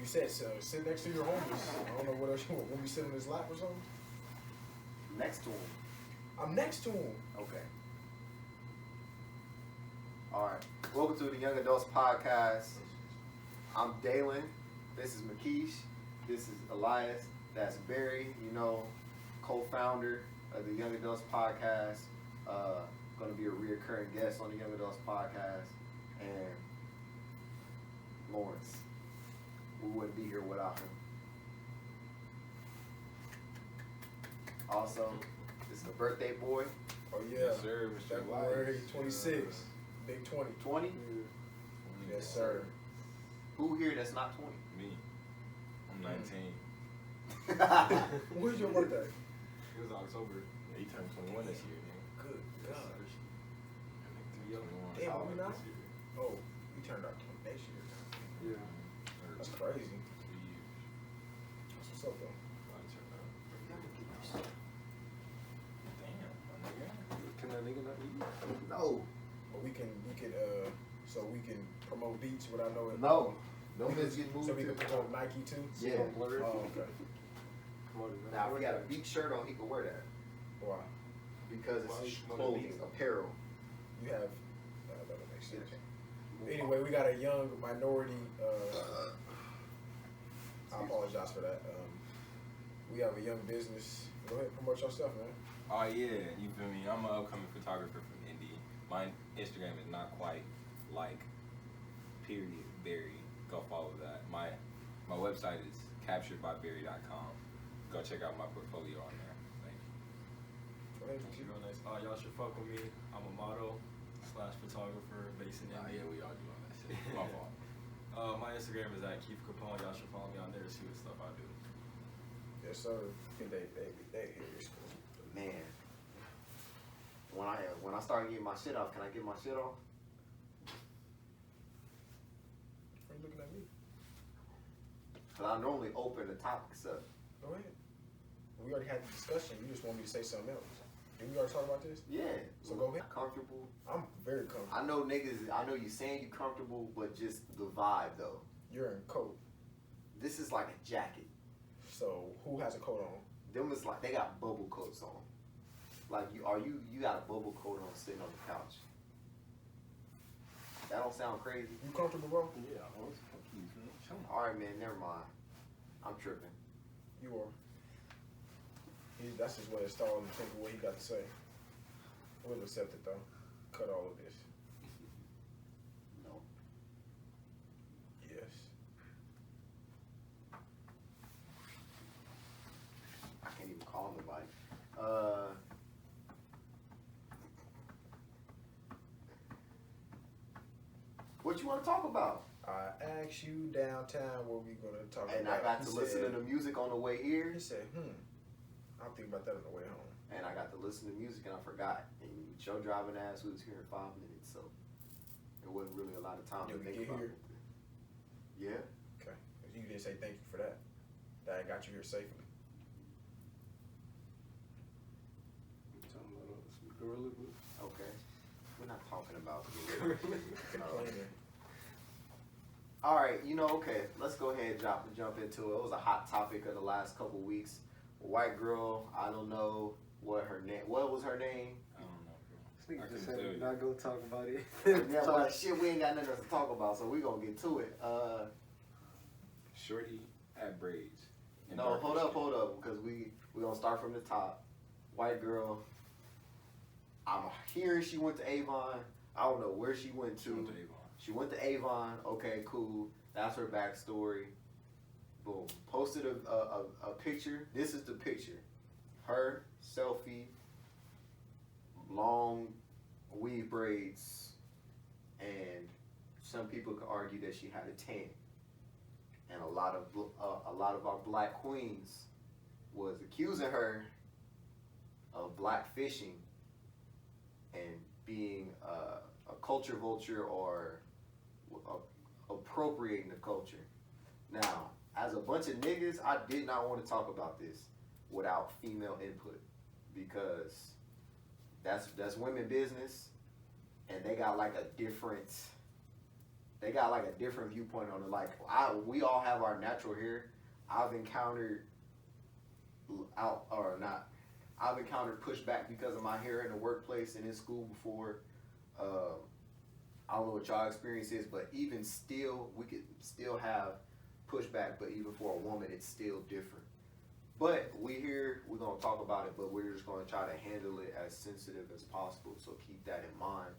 You said so. Sit next to your homies. I don't know what else you want. Want me to sit in his lap or something? Next to him. I'm next to him. Okay. All right. Welcome to the Young Adults Podcast. I'm Dalen. This is McKeish. This is Elias. That's Barry. You know, co-founder of the Young Adults Podcast. Going to be a reoccurring guest on the Young Adults Podcast. And Lawrence. We wouldn't be here without him. Also, this is the birthday boy. Oh yeah. Yes, sir, Mr. February Elias. 26. Big 20. 20? Yes, sir. Who here that's not 20? Me. I'm 19. When's your birthday? It was October. He turned 21 this year, man. Good Yes, God. sir. Damn, How we old not? this year? Oh, you turned out next year. Yeah. That's crazy. 3 years. That's what's up, though. I turned out. Damn, my nigga. Can that nigga not eat? No. But we can promote beats without knowing. No. Don't miss get moved So we can to. promote Nike too? Yeah. Blur. Oh, okay. Now, if we got a beat shirt on, he can wear that. Why? Because it's Why his should we clothing, beat? apparel. You have, that makes sense. Anyway, we got a young minority, I apologize for that. We have a young business. Go ahead, promote your stuff, man. Oh yeah, you feel me? I'm an upcoming photographer from Indy. My Instagram is not quite like period Barry. Go follow that. My website is capturedbybarry.com. Go check out my portfolio on there. Thank you. Go ahead, Thank you, real nice. Y'all should fuck with me. I'm a model / photographer based in Nah, India. yeah, we all do all that shit. My fault. My Instagram is at Keith Capone. Y'all should follow me on there to see what stuff I do. Yes, sir. I think they hear you. Man. When I start getting my shit off, can I get my shit off? Why are you looking at me? Because I normally open the topics up. Go ahead. We already had the discussion. You just want me to say something else. Did we already talk about this? Yeah. So go ahead. Comfortable. I'm very comfortable. I know niggas, I know you saying you comfortable, but just the vibe though. You're in coat. This is like a jacket. So who has a coat on? Them is like, they got bubble coats on. Like, you got a bubble coat on sitting on the couch. That don't sound crazy? You comfortable, bro? Yeah, I was confused. Alright, man, never mind. I'm tripping. You are. That's his way of stalling to think of what he got to say. We'll accept it though. Cut all of this. No. Yes. I can't even call nobody. What you want to talk about? I asked you downtown what we gonna talk And about. I got to He listen to said- the music on the way here. He said, I'll think about that on the way home. And I got to listen to music and I forgot. And your driving ass was here in 5 minutes, so there wasn't really a lot of time Did to we think get about here? it. Yeah. Okay. You didn't say thank you for that. That I got you here safely. Talking about some gorilla glue. Okay. We're not talking about Complaining. All right, okay, let's go ahead and jump into it. It was a hot topic of the last couple weeks. A white girl, I don't know what her name. What was her name? I don't know, bro. This I nigga just couldn't said tell we're you. not gonna talk about it. Yeah, well, shit, we ain't got nothing else to talk about, so we gonna get to it. Shorty at braids. in No, darker hold skin. up, because we gonna start from the top. White girl. I'm hearing she went to Avon. I don't know where she went She went to. to Avon. She went to Avon. Okay, cool. That's her backstory. Boom. Posted a picture. This is the picture. Her selfie, long weave braids, and some people could argue that she had a tan. And a lot of our black queens was accusing her of black fishing and being a culture vulture or appropriating the culture. Now, as a bunch of niggas, I did not want to talk about this without female input because that's women business, and they got like a different they got like a different viewpoint on it. Like we all have our natural hair. I've encountered I've encountered pushback because of my hair in the workplace and in school before. I don't know what y'all experience is, but even still, we could still have pushback. But even for a woman, it's still different. But we're gonna talk about it, but we're just gonna try to handle it as sensitive as possible. So keep that in mind.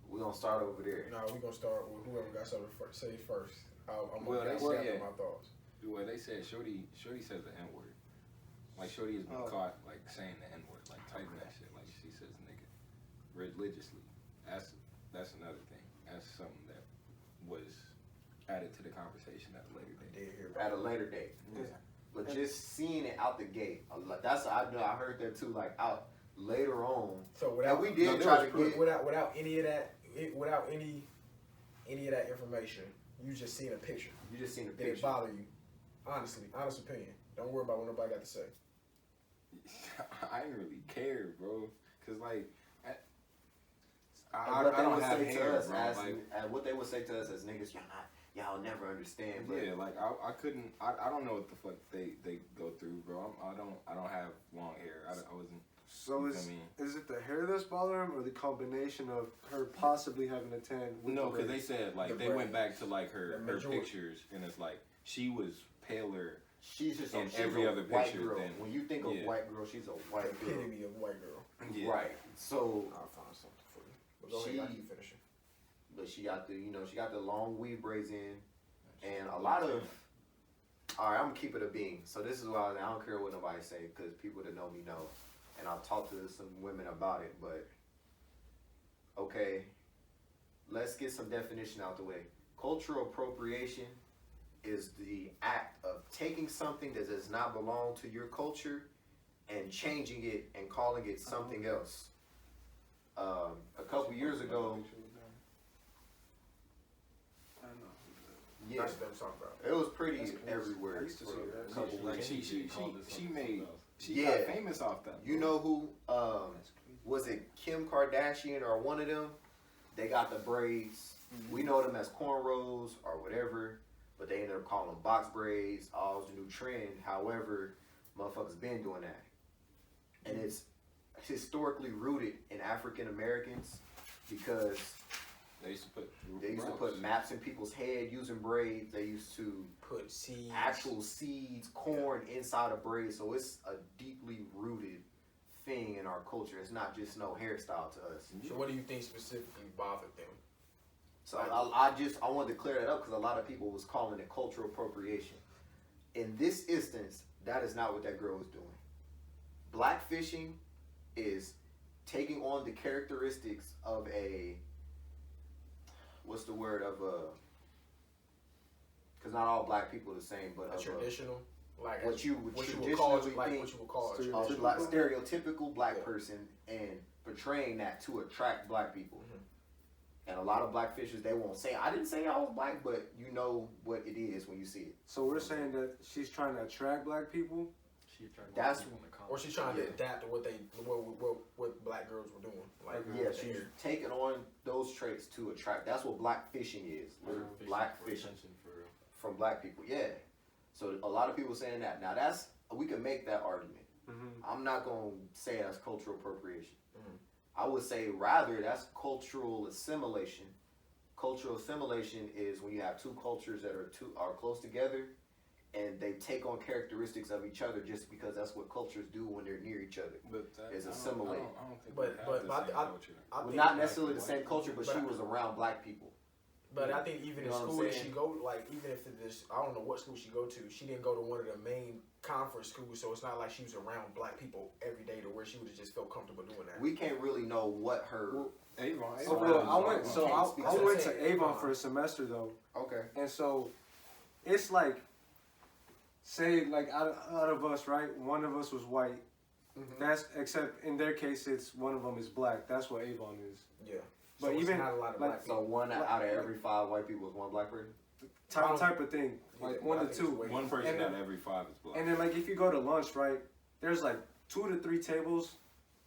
We're gonna start over there. No, we're gonna start with whoever got something to say first. I'm Well, gonna well, gather yeah. my thoughts. Well, they said Shorty says the N word. Like Shorty has been caught like saying the N word, like typing that shit, like she says nigga religiously. That's another thing. That's something that was added to the conversation at a later I date. did hear At about a later date. Yeah. But just seeing it out the gate, I heard that too. Like out later on, So without we did try to get without any of that, without any of that information, you just seen a picture. you just seen the Did it picture. bother you? Honestly, honest opinion. Don't worry about what nobody got to say. I ain't really care, bro. Cause like, And I what they don't would have say to hair, us bro. as Like, what they would say to us as niggas, y'all never understand. But yeah, like I couldn't. I don't know what the fuck they go through, bro. I don't have long hair. I wasn't. So You is feel me? is it the hair that's bothering him, or the combination of her possibly having a tan? With No, the because they braids? said like The they went braids. back to like her The majority. pictures, and it's like she was paler. she's just in she's every a other white picture girl. then. When you think of Yeah. white girl, she's a white girl. Epitome of white girl. Yeah. Right. So, I'll find something for you. But go ahead, I keep finishing. but she got the long weave braids in, and a lot of. All right, I'm gonna keep it a being. So this is why I don't care what nobody say, because people that know me know, and I've talked to some women about it. But okay, let's get some definition out the way. Cultural appropriation is the act of taking something that does not belong to your culture and changing it and calling it something else. A couple years ago, I know. yeah, That's what I'm talking about. it was pretty That's crazy. everywhere I used to for see a that. couple Like weeks. she made she Yeah. got famous off that. You know who? Was it Kim Kardashian or one of them? They got the braids. We know them as cornrows or whatever, but they ended up calling them box braids. Oh, it's the new trend. However, motherfuckers been doing that, and it's historically rooted in African Americans because They used to put put maps in people's head using braids. They used to Put seeds. actual seeds, corn inside of braids. So it's a deeply rooted thing in our culture. It's not just no hairstyle to us. So what do you think specifically bothered them? So I wanted to clear that up because a lot of people was calling it cultural appropriation. In this instance, that is not what that girl was doing. Blackfishing is taking on the characteristics of a, what's the word of a, because not all black people are the same, but A of traditional, like what you would what you traditionally would call think like what you would call a Stereotypical. a black, stereotypical black Yeah. person and portraying that to attract black people. Mhm. And a lot of black fishers, they won't say, I didn't say I was black, but you know what it is when you see it. So we're saying that she's trying to attract black people. That's- Or she's trying to Yeah. adapt to what black girls were doing. Like Yeah, with the she's hair. taking on those traits to attract. That's what black fishing is. Black fishing from black people. Yeah. So a lot of people saying that. Now we can make that argument. Mm-hmm. I'm not gonna say that's cultural appropriation. Mhm. I would say rather that's cultural assimilation. Cultural assimilation is when you have two cultures that are close together, and they take on characteristics of each other just because that's what cultures do when they're near each other. But that, Is I don't- assimilate. I don't think But- we have but the I- same I- culture. I Well, think, not necessarily the white same people. culture, but But she I- was around black people. but I think even You in know what I'm school that saying? she go, like even if this, I don't know what school she go to, she didn't go to one of the main conference schools, so it's not like she was around black people every day to where she would have just felt comfortable doing that. We can't really know what her. Well, Avon. So Avon I is went. white. So can't speak I to went that. to Avon for a semester though, Okay. and so it's like, say like out of us, right? One of us was white. Mhm. That's except in their case, it's one of them is black. That's what Avon is. Yeah, But so it's even, not a lot of like, black So people. one out of every 5 white people is one black person. Type of thing, Yeah, like but one I to think two. it's way- One person And out then- of every 5 is black. And then like if you go to lunch, right? There's like 2 to 3 tables,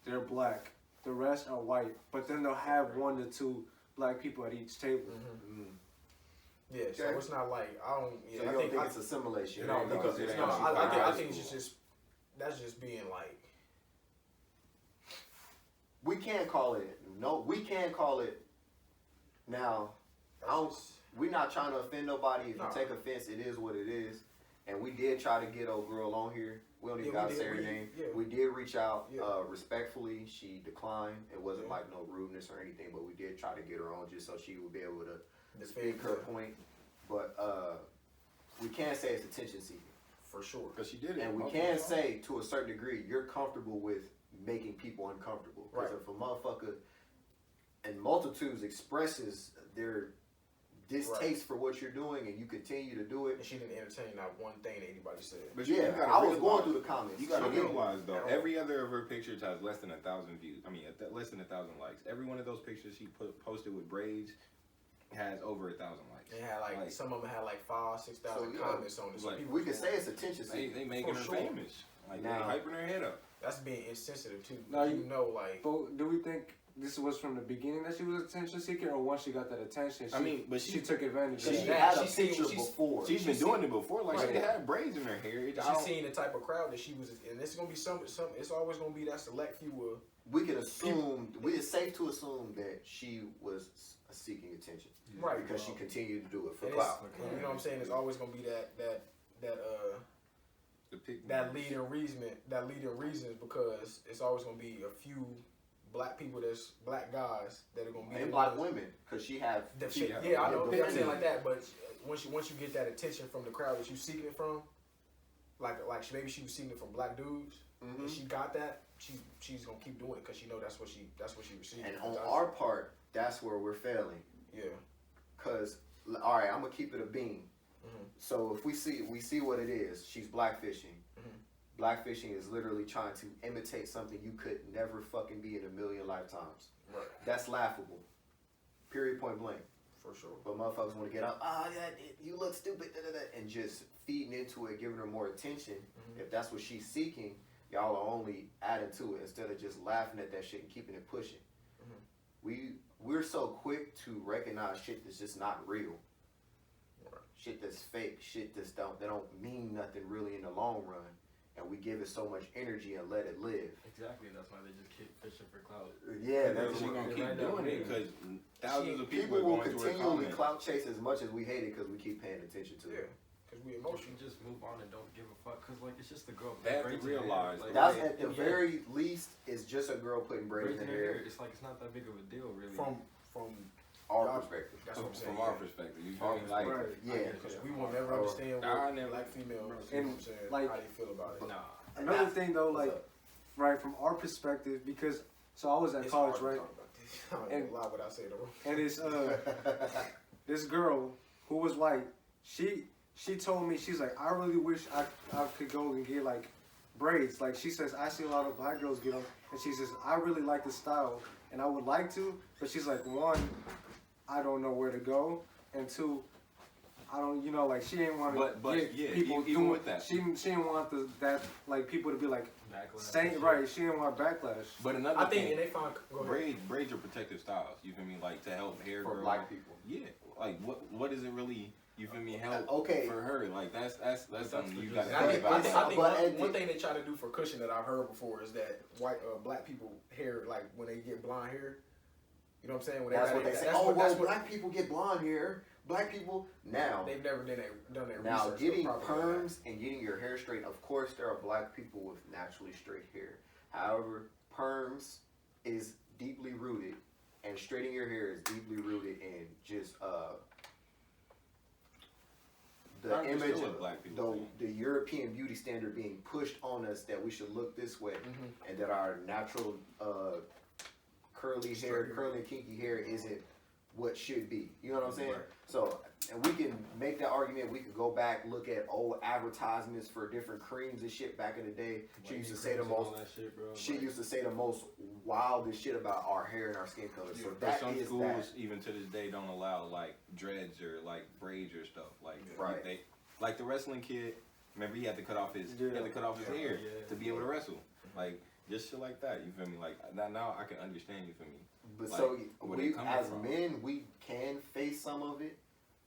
they're black. The rest are white. But then they'll have 1 to 2 black people at each table. Mm-hmm. Mm. Yeah, so Okay. it's not like I don't. Yeah, So you I don't think think I, it's assimilation? no, No, because it it's ain't not. actually I high think it's school. just that's just being like. We can't call it. No, we can't call it. Now, I don't. That's just, We're not trying to offend nobody. If Nah. you take offense, it is what it is. And we did try to get old girl on here. We don't even Yeah, we gotta say did. her We- name. yeah. We did reach out Yeah. respectfully. She declined. It wasn't Yeah. like no rudeness or anything, but we did try to get her on just so she would be able to defend speak her point. But we can't say it's attention seeking. for sure. Because she did it. And we multiple can times. say to a certain degree, you're comfortable with making people uncomfortable. Because Right. if a motherfucker and multitudes expresses their distaste for what you're doing and you continue to do And it, she didn't entertain not one thing that anybody said. But yeah, you gotta I was realize- going through the comments. You gotta She didn't. realize though, At all. every other of her pictures has less than 1,000 views. I mean, less than 1,000 likes. Every one of those pictures she posted with braids has over 1,000 likes. They had like some of them had like 5,000-6,000 So, yeah, comments on it. So like, people We can was say going- it's attention seeking. They making For her sure. famous. Like Now- they hyping her head up. that's being insensitive too. Now you you- know, like But do we think this was from the beginning that she was attention seeking, or once she got that attention, I mean, but she took advantage of She that? had a She's seen- picture she's- before. She's been doing it before. Like Right. she had braids in her hair. It- I she's don't- seen the type of crowd that she was, and it's gonna be some. It's always gonna be that select few of We can assume, it's safe to assume that she was seeking attention. right Because she continued to do it for And clout. and you know what I'm saying? It's always gonna be that the pick leading reasons because it's always gonna be a few black people that's black guys that are gonna be And the black ones women, because she had that She fit- have- yeah, I know. yeah, I'm saying like that, but once you get that attention from the crowd that you seeking it from, like maybe she was seeking it from black dudes, Mhm. and she got that. She's gonna keep doing it because she know that's what she received. And on our part, that's where we're failing. yeah. Cause, all right, I'm gonna keep it a beam. Mhm. So if we see what it is, she's blackfishing. Mhm. Blackfishing is literally trying to imitate something you could never fucking be in a million lifetimes. Right, That's laughable. Period. Point blank. for sure. But motherfuckers want to get up. You look stupid. Da, da, da, and just feeding into it, giving her more attention. Mhm. If that's what she's seeking, y'all are only adding to it instead of just laughing at that shit and keeping it pushing. Mhm. We're so quick to recognize shit that's just not real. Right. Shit that's fake, shit that's that don't mean nothing really in the long run, and we give it so much energy and let it live. Exactly. That's why they just keep fishing for clout. Yeah, That's that's she what gonna keep right now, doing it yeah. because thousands of people people are will going to her continually comments. clout chase as much as we hate it because we keep paying attention to Yeah, it. because we You emotional. can just move on and don't give a fuck, cause like it's just a girl. They have to braids in her hair, realize like, That's Right. at the yeah, very least is just a girl putting braids braids in in her her hair. hair. It's like it's not that big of a deal, really. From Our y'all- perspective. that's what I'm saying. From our yeah. perspective, you Our feel me? Like, Right. Yeah. Because we will never Oh, understand I what never- black females, you know what And, I'm saying, like- how they feel about it. nah. Another thing though, like, right, from our perspective, because so I was at It's college, hard to right, talk about this. I don't And- gonna lie without saying the wrong. and it's this girl who was white, she told me, she's like, I really wish I could go and get like braids. Like she says, I see a lot of black girls get them, and she says, I really like the style, and I would like to, but she's like, one, I don't know where to go, and two, I don't, you know, like she didn't want to But, get yeah, people even doing with that. She didn't want that like people to be like Backlash. saying and right. She didn't want backlash. but another I think, thing, and they find, go ahead. braids are protective styles. You feel me? Like to help hair For grow. black people. Yeah. Like what is it really? You feel me? Help Okay. for her. Like that's something you got And to And I think think, about. I think But one thing they try to do for cushion that I've heard before is that black people hair, like when they get blonde hair, you know what I'm saying? When That's got what they it- say. that's Oh, what- well, that's what- black people get blonde hair. Black people now. They've never done that Now, research. getting properly. perms and getting your hair straight, of course, there are black people with naturally straight hair. However, perms is deeply rooted, and straightening your hair is deeply rooted in just the Not just image with of black people, the European beauty standard being pushed on us that we should look this way, Mhm. and that our natural curly hair, Straight. curly kinky hair isn't what should be. You know what I'm saying? Right. So, and we can make that argument. We could go back, look at old advertisements for different creams and shit back in the day. She used to say the most. That shit, bro. She Like, used to say the most wildest shit about our hair and our skin color. So But that some is schools, that. even to this day, don't allow like dreads or like braids or stuff. Like Right. they, like the wrestling kid. Remember, he had to cut off his Yeah. hair Yeah. to be able to wrestle. Like Just shit like that. You feel me? Like now I can understand. You feel me? But Like, so where we they coming as from. men we can face some of it.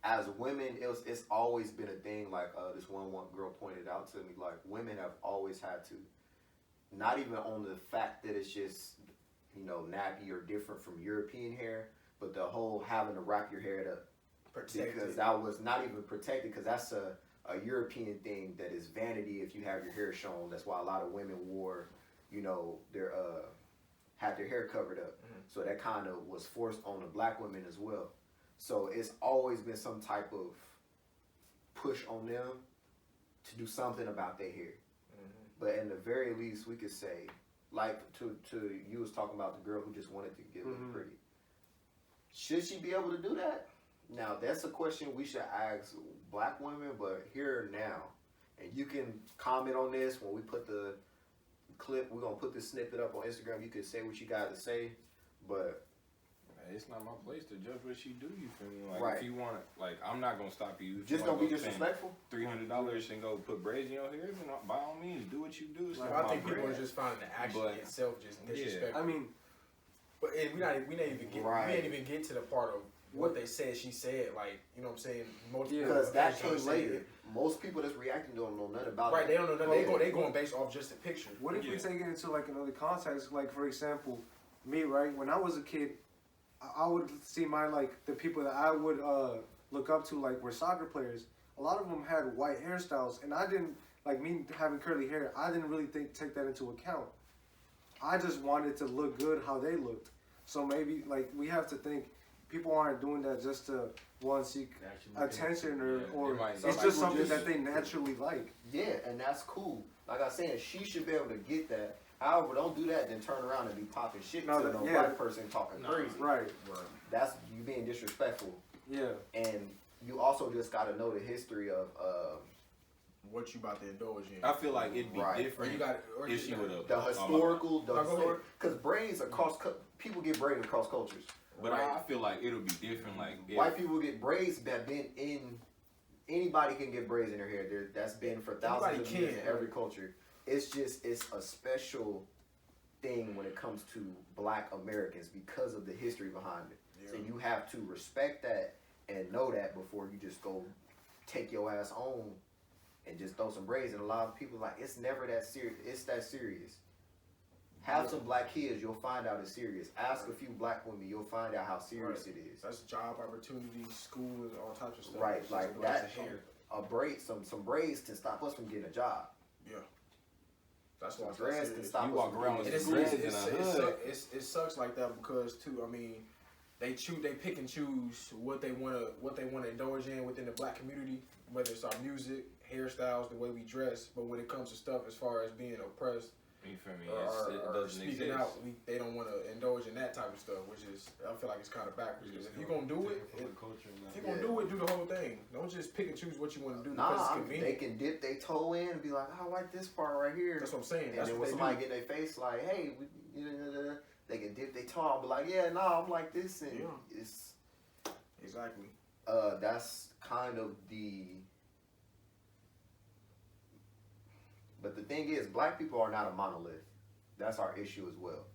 As women, it's always been a thing. Like this one girl pointed out to me. Like women have always had to, not even on the fact that it's just nappy or different from European hair, but the whole having to wrap your hair up Protected. because that was not even protected because that's a European thing that is vanity if you have your hair shown. That's why a lot of women wore their had their hair covered up. So that kind of was forced on the black women as well. So it's always been some type of push on them to do something about their hair. But in the very least, we could say, like to you was talking about the girl who just wanted to get look pretty. Should she be able to do that? Now that's a question we should ask black women, but here now, and you can comment on this when we put the clip. We're gonna put this snippet up on Instagram. You can say what you got to say, but It's not my place to judge what she do. You feel me? Like Right. if you want, like I'm not gonna stop you. If just you don't wanna be go spend disrespectful. $300 and go put braids in your hair, then by all means, do what you do. It's Like, not I think my people bread. are just finding the action But- itself just Yeah. disrespectful. I mean, But we didn't even get Right. we didn't even get to the part of what they said. She said, like, you know what I'm saying? Most Yeah. Because that people came say later. it. Most people that's reacting don't know nothing about Right? it. They don't know nothing. Well, They going based off just a picture. what if we Yeah. take it into like another context? Like for example, me, right? When I was a kid, I would see the people that I would look up to like were soccer players. A lot of them had white hairstyles, and I didn't like me having curly hair. I didn't really take that into account. I just wanted to look good how they looked. So maybe like we have to think people aren't doing that just to seek attention or It might- it's Some just people something just- that they naturally like. Yeah, and that's cool. Like I said, she should be able to get that. However, don't do that, then turn around and be popping shit No, to no yeah. black person talking No. crazy. Right. That's you being disrespectful. Yeah. And you also just got to know the history of What you about to indulge in? I feel like it'd be Right. Or different you got or if she you would got- have. the historical, No, go ahead. because braids are people get braided across cultures. But Right. I feel like it'll be different. Like if, White people get braids that been in. Anybody can get braids in their hair. That's been for thousands Anybody of years in can. every culture. It's a special thing when it comes to Black Americans because of the history behind it. So Yeah. you have to respect that and know that before you just go take your ass home and just throw some braids. And a lot of people like it's never that serious. It's that serious. Have some black kids, you'll find out it's serious. Ask a few black women, you'll find out how serious it is. That's job opportunities, school, and all types of stuff. Right, It's like just a bunch that. of hair. A braid, some braids can stop us from getting a job. That's why Some dreads can it's stop You us walk from around getting with And a it's, some job. dreads in the hood. it sucks like that because too. I mean, they pick and choose what they wanna indulge in within the black community, whether it's our music, hairstyles, the way we dress. But when it comes to stuff as far as being oppressed you feel me? or It doesn't speaking exist. out, they don't want to indulge in that type of stuff, which is I feel like it's kind of backwards. Because if you're gonna do it, if you're gonna do it, do the whole thing. Don't just pick and choose what you want to do because it's Nah, convenient. they can dip their toe in and be like, I like this part right here. That's what I'm saying. And That's then what when they somebody do. get their face like, hey, they can dip their toe and be like, yeah, no, I'm like this, and Yeah. it's Exactly. that's kind of the. But the thing is, black people are not a monolith. That's our issue as well.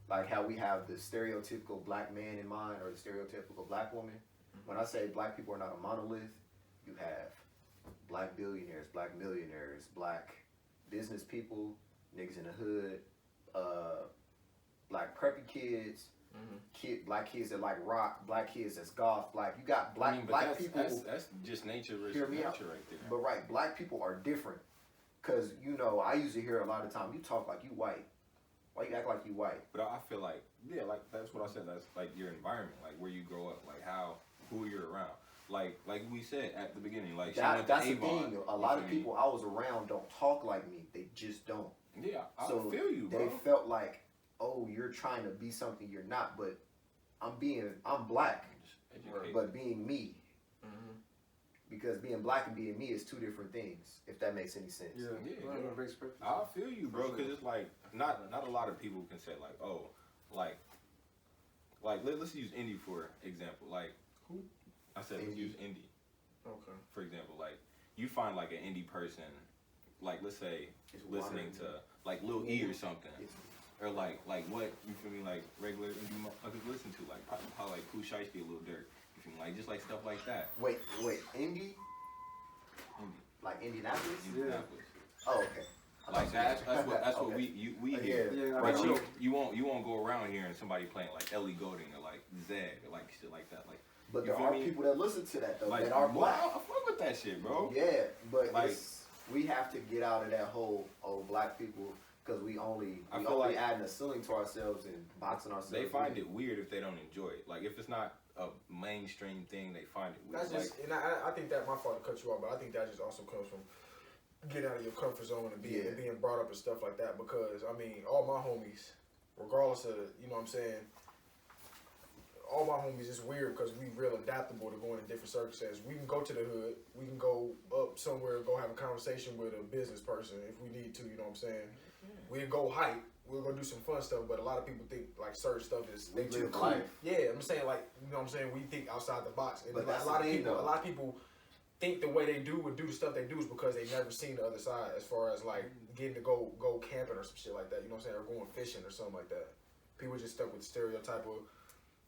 Like how we have the stereotypical black man in mind or the stereotypical black woman. When I say black people are not a monolith, you have black billionaires, black millionaires, black business people, niggas in the hood, black preppy kids, black kids that like rock, black kids that's golf, you got black I mean, but black people. That's just nature versus Hear me nature out. right there. But right, black people are different. Cause I usually hear a lot of time you talk like you white. Why you act like you white? But I feel like, yeah, like that's what I said. That's like your environment, like where you grow up, like who you're around. Like we said at the beginning, like she went to That's the Avon, thing. A you lot feel of me? people I was around don't talk like me. They just don't. Yeah, I So feel you, bro. They felt like, oh, you're trying to be something you're not. But I'm black, Just educate. but being me. Because being black and being me is two different things. If that makes any sense. Yeah. Yeah, Well, yeah. that makes perfect I sense. feel you, bro. Because it's like not a lot of people can say like, oh, like let's use indie for example. Like Who? I said, let's Indie. use indie Okay. for example. Like you find like an indie person, like let's say It's listening water. to like Lil E or something. It's or like what you feel me, like regular indie motherfuckers listen to, like how like Pooh Shiesty, a Little Dirt, you feel me, like just like stuff like that. Wait, indie? Like Indianapolis? Indianapolis. Oh, okay. Like that's what we hear. Yeah, Right, I know. you won't go around here and somebody playing like Ellie Goulding or like Zeg or like shit like that. Like, But you there feel are me? people that listen to that though, Like, that are black. I fuck with that shit, bro. Yeah, but Like- we have to get out of that whole black people because we I only feel like- adding a ceiling to ourselves and boxing ourselves. They find in. it weird if they don't enjoy it. Like if it's not a mainstream thing, they find it weird. That's just, and I think that my fault to cut you off, but I think that just also comes from getting out of your comfort zone and being brought up and stuff like that. Because I mean, all my homies, regardless of you know what I'm saying, all my homies is weird because we real adaptable to going in different circumstances. We can go to the hood, we can go up somewhere, go have a conversation with a business person if we need to. You know what I'm saying? We can go hike. We're gonna do some fun stuff, but a lot of people think like certain stuff is We they too live cool. life. Yeah, I'm saying like you know what I'm saying. We think outside the box, and But like, that's a lot the of thing, people, though. a lot of people think the way they do would do the stuff they do is because they've never seen the other side, as far as like getting to go camping or some shit like that. You know what I'm saying, or going fishing or something like that. People just stuck with the stereotype of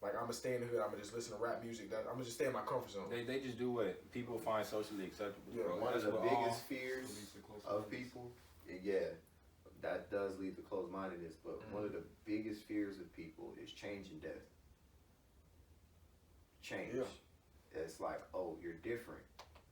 like I'm gonna stay in the hood, I'm gonna just listen to rap music. I'm gonna just stay in my comfort zone. They just do what people find socially acceptable. Yeah, bro. One of That's the what all- biggest fears of people, yeah, that does lead to closed-mindedness, but one of the biggest fears of people is change and death. Change. Yeah. It's like, oh, you're different.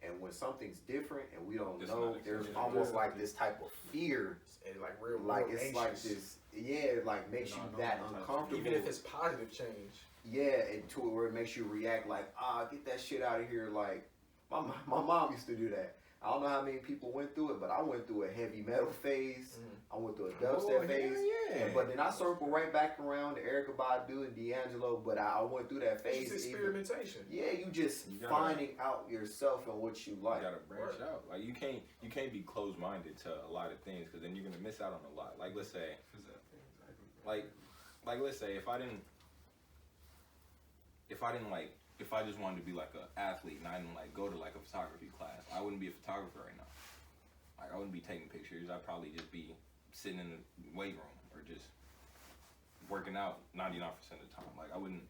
And when something's different and we don't It's know, not there's accepted. almost like this type of fear, And like real, like real it's anxious. like this, yeah, it like makes you that uncomfortable. Even if it's positive change. Yeah, and to it where it makes you react like, get that shit out of here. Like, my mom used to do that. I don't know how many people went through it, but I went through a heavy metal phase. I went through a dubstep phase. Yeah. But then I circled right back around to Erykah Badu and D'Angelo, but I went through that phase. It's even- experimentation. yeah, you just You gotta- finding out yourself and what you like. You gotta branch out. Like you can't be closed minded to a lot of things because then you're gonna miss out on a lot. Like let's say, like let's say if I just wanted to be like an athlete and I didn't like go to like a photography class, I wouldn't be a photographer right now. Like I wouldn't be taking pictures. I'd probably just be sitting in the weight room or just working out 99% of the time. Like I wouldn't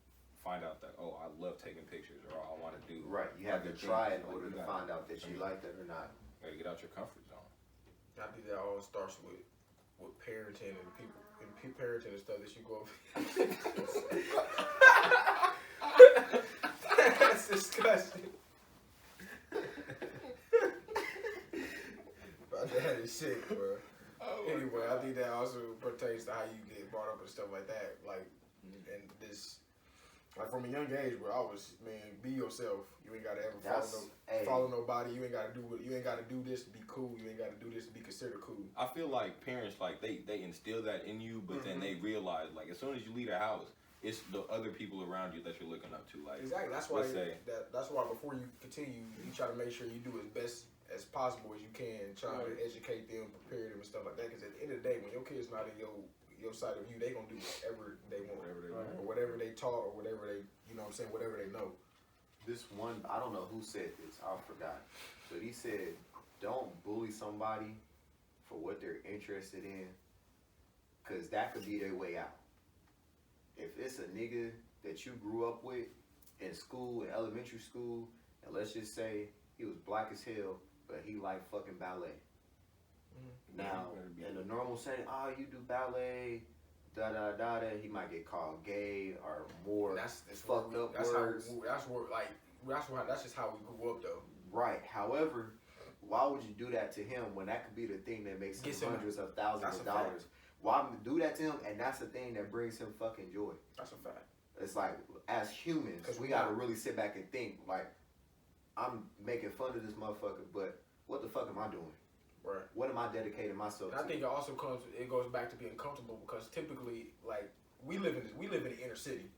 find out that I love taking pictures or I want to do Right, you have to other try in things. Like, order you to gotta- find out that you like that or not. Gotta get out your comfort zone. I think that all starts with parenting and people and parenting and stuff that you go. That's disgusting. But that is sick, bro. Anyway, I think that also pertains to how you get brought up and stuff like that. Like, and this, like from a young age, bro, I was, man, be yourself. You ain't gotta ever follow nobody. You ain't gotta do what. You ain't gotta do this to be cool. You ain't gotta do this to be considered cool. I feel like parents like they instill that in you, but then they realize like as soon as you leave the house, it's the other people around you that you're looking up to. Like Exactly. That's why. let's say- That's why before you continue, you try to make sure you do as best as possible as you can, trying to educate them, prepare them, and stuff like that. Because at the end of the day, when your kid's not in your side of you, they gonna do whatever they want, or whatever they taught, or whatever they, you know what I'm saying, whatever they know. This one, I don't know who said this, I forgot. But he said, don't bully somebody for what they're interested in, because that could be their way out. If it's a nigga that you grew up with in school, in elementary school, and let's just say he was black as hell, but he liked fucking ballet. Now, in the normal setting, you do ballet, da-da-da-da, he might get called gay or more That's fucked up that's words. That's just how we grew up though. Right. However, why would you do that to him when that could be the thing that makes him Gets him- hundreds of thousands that's of a fact. dollars? Why do that to him? And that's the thing that brings him fucking joy. That's a fact. It's like, as humans, 'Cause we gotta really sit back and think, like, I'm making fun of this motherfucker, but what the fuck am I doing? Right. What am I dedicating myself And I to? think it goes back to being comfortable because typically, like we live in the inner city.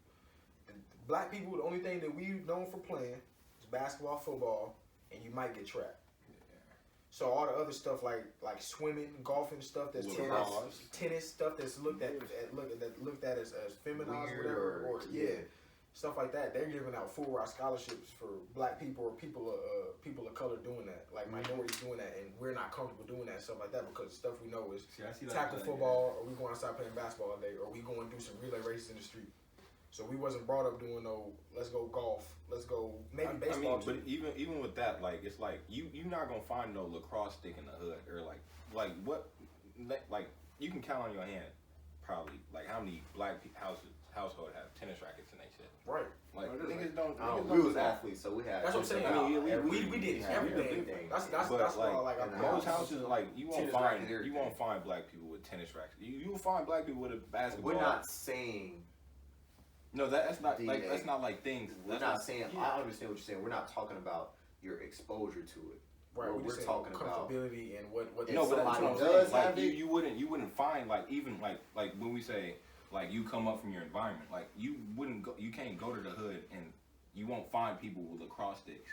And black people, the only thing that we known for playing is basketball, football, and you might get trapped. So all the other stuff like swimming, golfing, stuff that's tennis stuff that's looked at as feminized, Weird whatever, or yeah. stuff like that. They're giving out full ride scholarships for black people or people of color doing that, like minorities doing that, and we're not comfortable doing that stuff like that because the stuff we know is See, I see tackle that, football, or we going outside playing basketball all day, or we going to do some relay races in the street. So we wasn't brought up doing no, let's go golf, let's go maybe baseball too. But even with that, like it's like you're not gonna find no lacrosse stick in the hood or like what like you can count on your hand probably like how many black household have tennis rackets and they shit. Right. Like niggas don't. We was athletes, so we had. That's what I'm saying. I mean, we did everything. That's why like most houses like you won't find rackets, black people with tennis rackets. You will find black people with a basketball. We're not saying. No, that's not like that's not like things. We're not saying. Yeah. I understand what you're saying. We're not talking about your exposure to it. Right. We're talking about comfortability and what. No, but that's what I'm does saying. Like you wouldn't find like even like when we say like you come up from your environment, like you can't go to the hood and you won't find people with lacrosse sticks.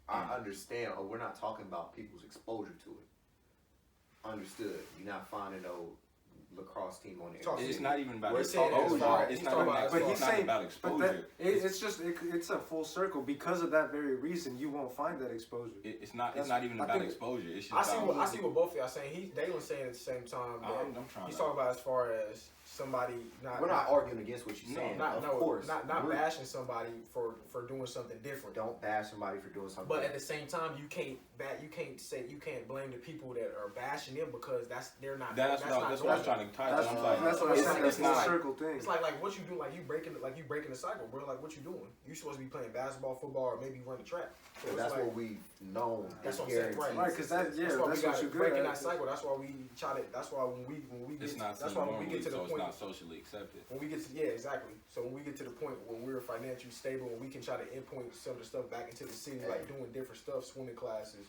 I understand. Or we're not talking about people's exposure to it. Understood. You're not finding no lacrosse team on there. It's not even about exposure. It's not about exposure. It's just it's a full circle because of that very reason. You won't find that exposure. It's not even about exposure. It's just I see what both of y'all saying. They were saying at the same time. He's talking about as far as somebody not. We're not arguing against what you're saying. Of course, not bashing somebody for doing something different. Don't bash somebody for doing something. But at the same time, you can't blame the people that are bashing them because they're not. That's what I was trying to tie. That's what I'm saying. It's not a circle thing. It's like what you do, like you breaking the cycle, bro. Like what you doing? You supposed to be playing basketball, football, or maybe run the track. So that's what we know. That's what I'm saying, right? Because that's what you're breaking that cycle. That's why we try to. That's why when we get. That's why when we get to the point. It's not socially accepted. When we get to exactly. So when we get to the point when we're financially stable and we can try to input some of the stuff back into the city, like doing different stuff, swimming classes,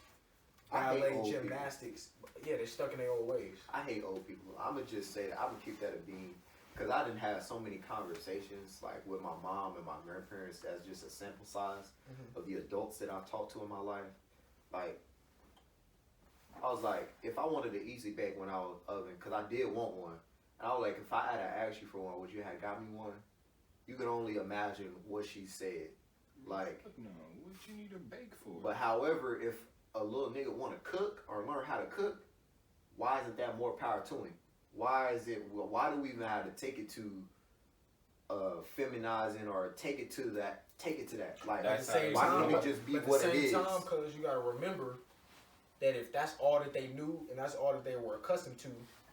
ballet, gymnastics. Yeah, they're stuck in their old ways. I hate old people. I'm gonna just say that. I'm gonna keep that a bean. Because I didn't have so many conversations like with my mom and my grandparents as just a sample size of the adults that I've talked to in my life. Like, I was like, if I wanted an easy bake when I was oven, because I did want one, and I was like, if I had asked you for one, would you have got me one? You could only imagine what she said. Like, no, what you need a bake for? But however, if a little nigga want to cook or learn how to cook, why isn't that more power to him? Why do we even have to take it to feminizing or take it to that? Like, at the same why time, can't it just be what it is? Because you gotta remember that if that's all that they knew and that's all that they were accustomed to,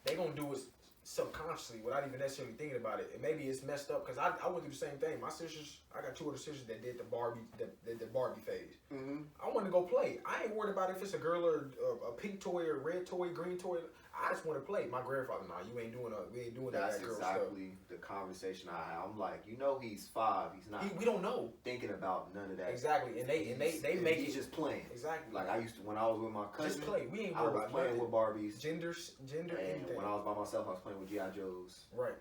they gonna do it subconsciously without even necessarily thinking about it. And maybe it's messed up because I went through the same thing. My sisters, I got two other sisters that did the Barbie phase. I want to go play. I ain't worried about if it's a girl or a pink toy or red toy, green toy. I just want to play. My grandfather, we ain't doing That's that girl exactly stuff. The conversation I had. I'm like, he's 5. He's not. We don't know. Thinking about none of that. Exactly, and they make he's just playing. Exactly. Like I used to when I was with my cousin. Just play. We ain't I worried was about playing nothing. with Barbies. Gender, and anything. when I was by myself, I was playing with G.I. Joes. Right.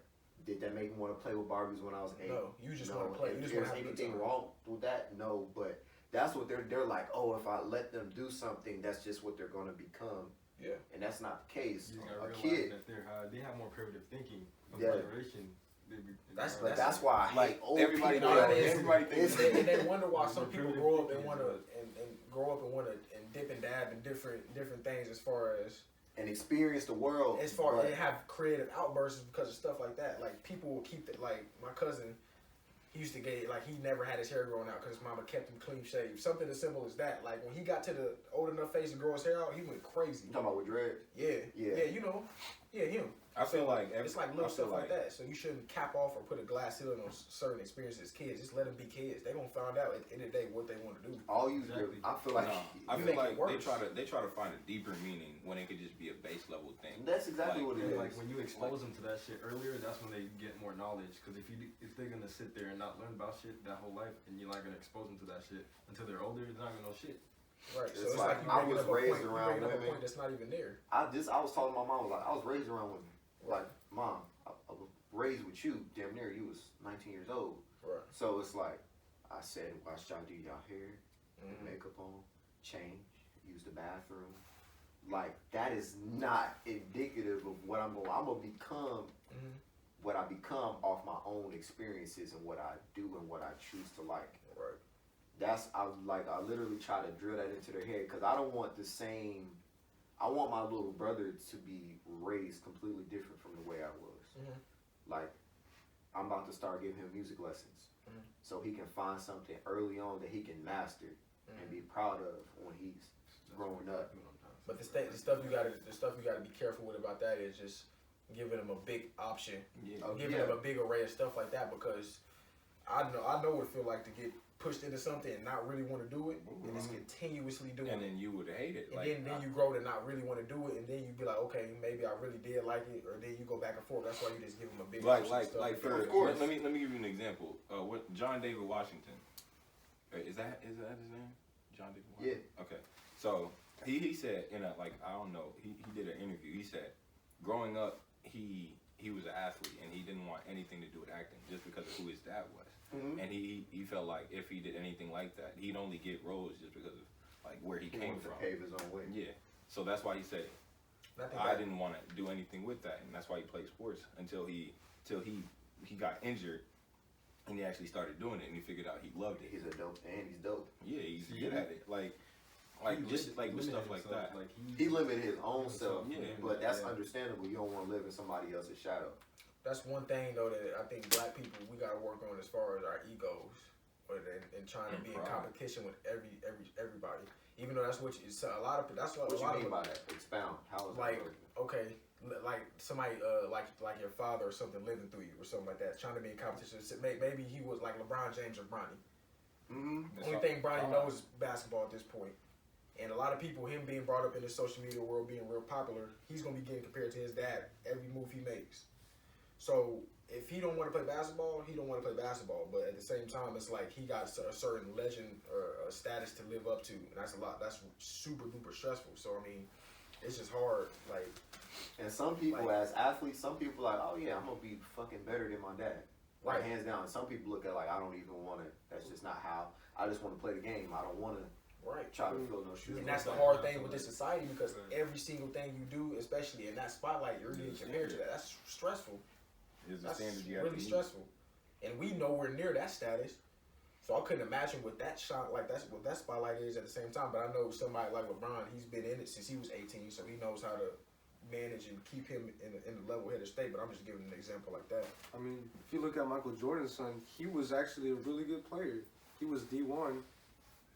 Did that make me want to play with Barbies when I was 8? No, you just want to play. You If just want there's to have a good anything time. wrong with that? No, but that's what they're like. Oh, if I let them do something, that's just what they're going to become. Yeah. And that's not the case. You gotta A realize kid. that they have more primitive thinking of Yeah. generation. That's why I hate old everybody. people. Everybody thinks. And they wonder why some people grow up and want to dip and dab in different things as far as and experience the world. as have creative outbursts because of stuff like that. Like people will keep it. Like my cousin, he used to get like he never had his hair growing out because his mama kept him clean shaved. Something as simple as that. Like when he got to the old enough phase to grow his hair out, he went crazy. You talking about with dread? Yeah, him. I feel like it's like little stuff like that. So you shouldn't cap off or put a glass ceiling on certain experiences as kids. Just let them be kids. They gonna find out at the end of the day what they want to do. All you do, I feel like they try to find a deeper meaning when it could just be a base level thing. That's exactly what it is. Like when you expose them to that shit earlier, that's when they get more knowledge. Because if they're gonna sit there and not learn about shit that whole life, and you're not gonna expose them to that shit until they're older, they're not gonna know shit. Right. So It's it's like I was raised you around bringing up a women. point that's not even there. I was talking to my mom, like, I was raised around women. Like, Mom, I was raised with you, damn near you was 19 years old. Right. So it's like, I said, watch y'all do y'all hair, makeup on, change, use the bathroom. Like, that is not indicative of what I'm going to become what I become off my own experiences and what I do and what I choose to like. Right. That's I literally try to drill that into their head because I don't want the same. I want my little brother to be raised completely different from the way I was. Mhm. Like I'm about to start giving him music lessons, so he can find something early on that he can master and be proud of when he's growing up. But the stuff you gotta be careful with about that is just giving them a big option, giving them a big array of stuff like that, because I know what it feel like to get pushed into something and not really want to do it, and just continuously doing And it. then you would hate it. And then you grow to not really want to do it, and then you be like, okay, maybe I really did like it, or then you go back and forth. That's why you just give them a big option of stuff. for Of course. let me give you an example. What John David Washington, is that his name? John David Washington. Yeah. Okay. So he said in a I don't know, he did an interview. He said growing up he was an athlete and he didn't want anything to do with acting just because of who his dad was. And he felt like if he did anything like that, he'd only get roles just because of like where he came wanted from. to pave his own way. Yeah. So that's why he said I didn't want to do anything with that, and that's why he played sports until he got injured, and he actually started doing it, and he figured out he loved it. He's a dope, and he's dope. Yeah, he's good at it. Like just like with stuff like that. Like He limited his own self, Yeah. but that's understandable. You don't want to live in somebody else's shadow. That's one thing though that I think black people we gotta work on as far as our egos, and trying to And be in pride. competition with everybody. Even though that's what it's a lot of that's what What a you lot mean of by that? Expound. How is like that? okay, like somebody like your father or something living through you or something like that, trying to be in competition. Maybe he was like LeBron James or Bronny. Mm-hmm. Only thing Bronny knows is basketball at this point. And a lot of people, him being brought up in the social media world, being real popular, he's gonna be getting compared to his dad every move he makes. So if he don't want to play basketball, he don't want to play basketball. But at the same time, it's like he got a certain legend or a status to live up to, and that's a lot. That's super duper stressful. So I mean, it's just hard. Like, And some people, Like- as athletes, some people are like, oh yeah, I'm gonna be fucking better than my dad. Like Right. hands down. And some people look at it like I don't even want to. That's just not how. I just want to play the game. I don't want to right. try to fill no shoes. And that's the hard thing with this society, because every single thing you do, especially in that spotlight, you're getting compared to that. That's stressful. Is the That's standard you have really to meet. stressful. And we nowhere near that status. So I couldn't imagine what that shot, like that's what that spotlight is at the same time. But I know somebody like LeBron, he's been in it since he was 18, so he knows how to manage and keep him in the level-headed state. But I'm just giving an example like that. I mean, if you look at Michael Jordan's son, he was actually a really good player. He was D1,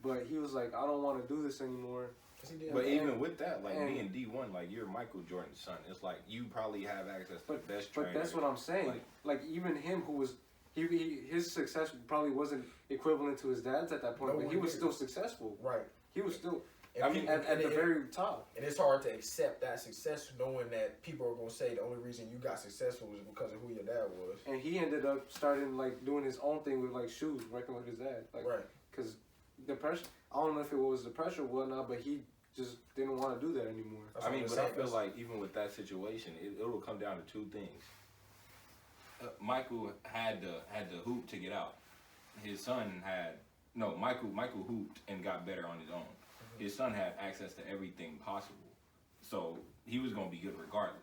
but he was like, I don't want to do this anymore. 'Cause he did. But And- even with that, like and- being D1, like you're Michael Jordan's son. It's like you probably have access to the best But trainer. that's what I'm saying. Like even him, who was his success probably wasn't equivalent to his dad's at that point, No but he one was did. still successful. right. He was still And I mean, people- at the and very top. and it's hard to accept that success, knowing that people are gonna say the only reason you got successful is because of who your dad was. And he ended up starting like doing his own thing with like shoes, working with his dad. Like, Right. because the pressure. I don't know if it was the pressure or whatnot, but he just didn't want to do that anymore. That's I what mean, I'm but I saying. feel like even with that situation, it'll come down to two things. Michael had to hoop to get out. His son Michael hooped and got better on his own. His son had access to everything possible, so he was gonna be good regardless.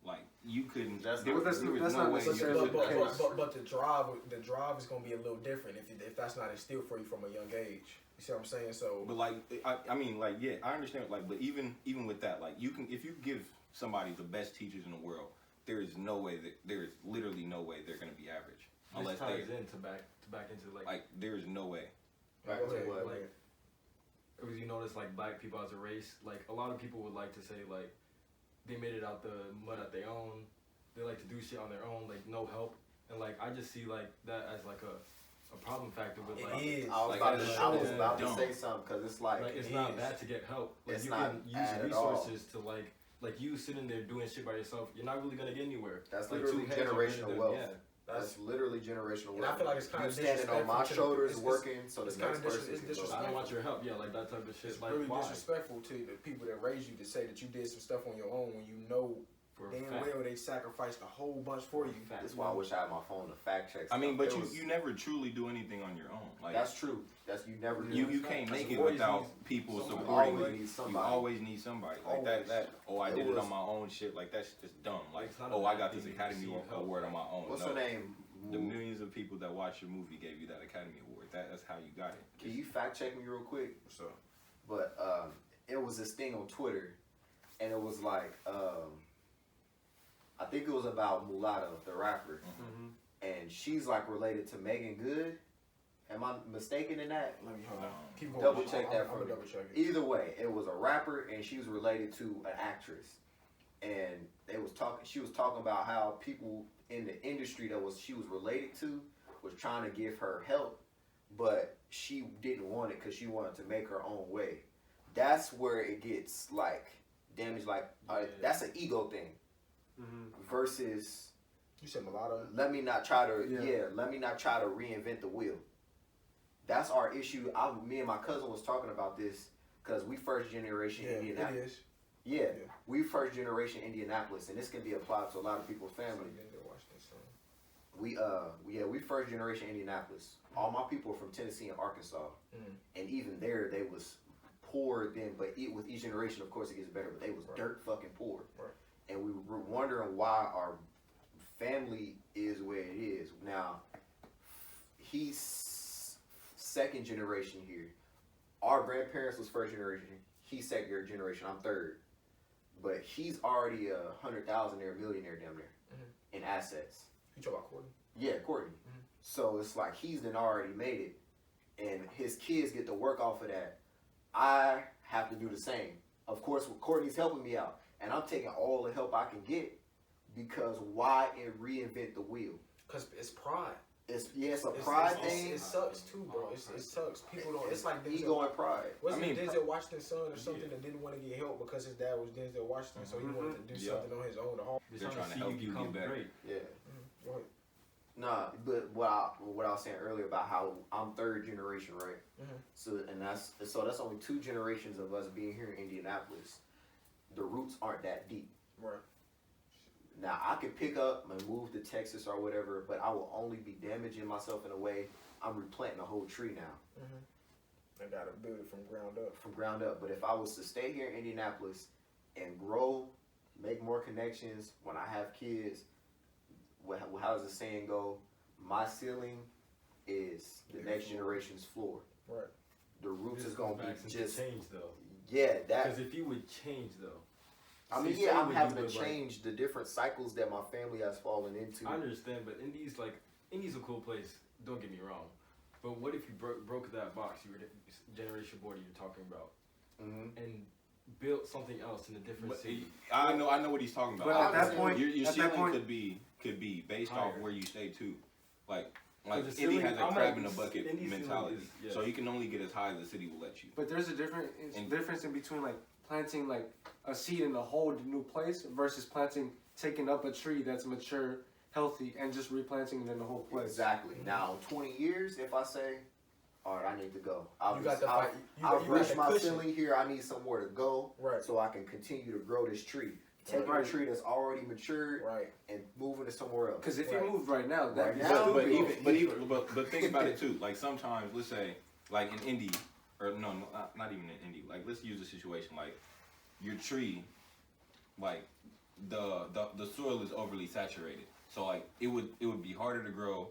Like you couldn't. That's there not- was that's no not way you necessarily could the do case. that. But the drive is gonna be a little different if that's not instilled for you from a young age. You see what I'm saying? So But like, I mean, like, yeah, I understand. Like, but even with that, like, you can if you give somebody the best teachers in the world, there is literally no way they're gonna be average unless this they ties into back into like. There is no way. Back Go to ahead, what? go ahead. Because you notice like black people as a race, like a lot of people would like to say like they made it out the mud at their own. They like to do shit on their own, like no help. And like I just see like that as like a problem factor with like It is. I was Like, about that to, I was is about to dumb. say something because it's like, it's it not is. bad to get help. Like It's you not can use bad at all. resources to like you sitting there doing shit by yourself, you're not really gonna get anywhere. that's Like, literally two heads are generational better than- wealth. Yeah. That's literally generational And I wealth. feel like it's kinda you standing on my disrespectful to the- shoulders it's- working so the it's next kinda person it's can go. I disrespectful. don't want your help. Yeah, like that type of shit. It's Like really why? disrespectful to the people that raised you to say that you did some stuff on your own when you know For a damn fact. well they sacrificed a whole bunch for you. Fact. That's why I wish I had my phone to fact check. I mean, stuff. but It was- you never truly do anything on your own. Like That's true. That's you never. you do. can't make it Always without needs people somebody. supporting Always you. need You somebody. always need somebody. Like Always. I It did it was- on my own shit. Like that's just dumb. Like It's not a I bad got thing this to Academy receive help. Award on my own. What's No. her name? The millions of people that watched your movie gave you that Academy Award. That's how you got it. Can you fact check me real quick? So But it was this thing on Twitter, and it was like I think it was about Mulatto, the rapper, Mhm. and she's like related to Megan Good. Am I mistaken in that? let me hold on. Keep going. Double check that I'm for gonna me. double check it. Either way, it was a rapper, and she was related to an actress, and they was talking. She was talking about how people in the industry that she was related to was trying to give her help, but she didn't want it because she wanted to make her own way. That's where it gets like damaged. Like Yeah. that's an ego thing Mhm. versus You said mulatto. let me not try to Yeah. let me not try to reinvent the wheel. That's our issue. Me and my cousin was talking about this because we first generation Yeah, it Indianapolis. is. Yeah, Yeah. we first generation Indianapolis, and this can be applied to a lot of people's family. We first generation Indianapolis. All my people are from Tennessee and Arkansas, Mhm. and even there they was poor then. But with each generation, of course, it gets better. But they was Right. dirt fucking poor, Right. and we were wondering why our family is where it is now. He's second generation here. Our grandparents was first generation. He's second generation. I'm third, but he's already $100,000 millionaire down there in assets. You talk about Courtney? Yeah, Courtney. So it's like he's then already made it, and his kids get to work off of that. I have to do the same. Of course, Courtney's helping me out, and I'm taking all the help I can get because why reinvent the wheel? Cause it's pride. It's a pride thing, It sucks too, bro. It sucks. People don't. It's like ego and pride. Wasn't I mean, Denzel Washington's son or something Yeah. that didn't want to get help because his dad was Denzel Washington, so he wanted to do Yeah. something on his own. They're trying to see help you become get better. great. Yeah. Go ahead. Nah, but what I was saying earlier about how I'm third generation, right? Mhm. So that's only 2 generations of us being here in Indianapolis. The roots aren't that deep. Right. Now I could pick up and move to Texas or whatever, but I will only be damaging myself in a way. I'm replanting a whole tree now I gotta build it from ground up. from ground up. But if I was to stay here in Indianapolis and grow, make more connections when I have kids, how does the saying go? My ceiling is the next generation's floor. Right. The roots This is gonna goes back be to just change though. yeah that. Because if you would change though, I mean, say yeah, I'm what having you to would, like- change the different cycles that my family has fallen into. I understand, but Indy's a cool place. Don't get me wrong, but what if you broke that box you were generation board you're talking about Mhm. and built something else in a different But city? I know what he's talking about. But at that Obviously, point- your at that ceiling point- could be based off Higher. where you stay too. Like the Indy ceiling- has a I'm crab like, in a bucket Indy's ceiling mentality, is- yes. so you can only get as high as the city will let you. But there's a difference in between like planting like a seed in a whole new place versus taking up a tree that's mature, healthy, and just replanting it in the whole place. Exactly. Now, 20 years, if I say, all right, I need to go. You got the fight. I've You got reached the my cushion. ceiling here. I need somewhere to go Right. so I can continue to grow this tree. Taking Right. a tree that's already matured Right. and moving it somewhere else. Because if Right. you moved right now, that'd be Right now, stupid. But think about it too. Like sometimes, let's say, like in Indy, or no, not even in Indy. Like let's use a situation like your tree, like the soil is overly saturated. So like it would be harder to grow.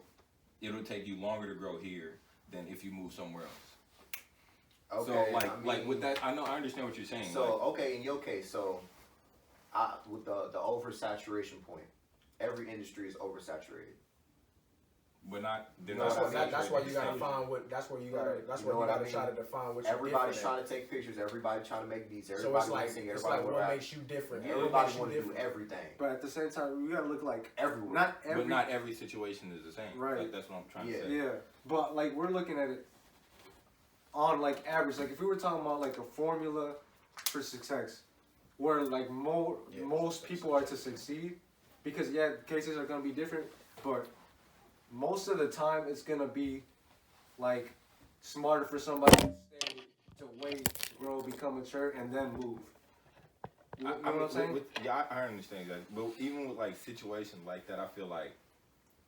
It would take you longer to grow here than if you move somewhere else. Okay. So like I mean, like with that, I understand what you're saying. So like, okay, in your case, with the oversaturation point, every industry is oversaturated. but not they're No, not. That's why, saturated that's why you the gotta same. find what. That's where you gotta. That's You where know you what I gotta mean? try to define what you're Everybody's different trying to take pictures. Everybody trying to make beats. at. So Everybody it's like want to sing. it's Everybody like want to what rap. makes you different. Everybody want want to do everything. But at the same time, we gotta look like Everywhere. not every. But not every situation is the same. Right. Like, that's what I'm trying Yeah. to say. Yeah, but like we're looking at it on like average. Like if we were talking about like a formula for success, where like Yeah, most success. people are to succeed, because yeah, cases are gonna be different, but most of the time it's gonna be like smarter for somebody to stay, to wait, grow, become mature, and then move. You know what I'm saying? Yeah, I understand that. But even with like situations like that, I feel like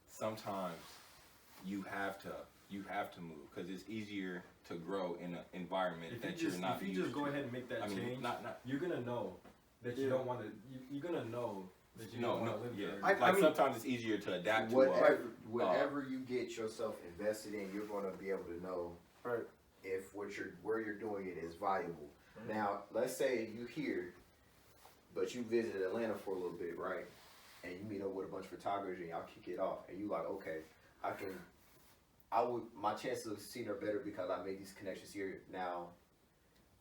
sometimes you have to move because it's easier to grow in an environment If you just go ahead and make that change, you're gonna know that you don't want to. You're gonna know that you don't want to live there. I mean, sometimes it's easier to adapt to whatever you get yourself invested in, you're gonna be able to know if where you're doing it is valuable. Mm-hmm. Now, let's say you here, but you visited Atlanta for a little bit, right? And you meet up with a bunch of photographers and y'all kick it off, and you like, okay, my chances of succeeding are better because I made these connections here. Now,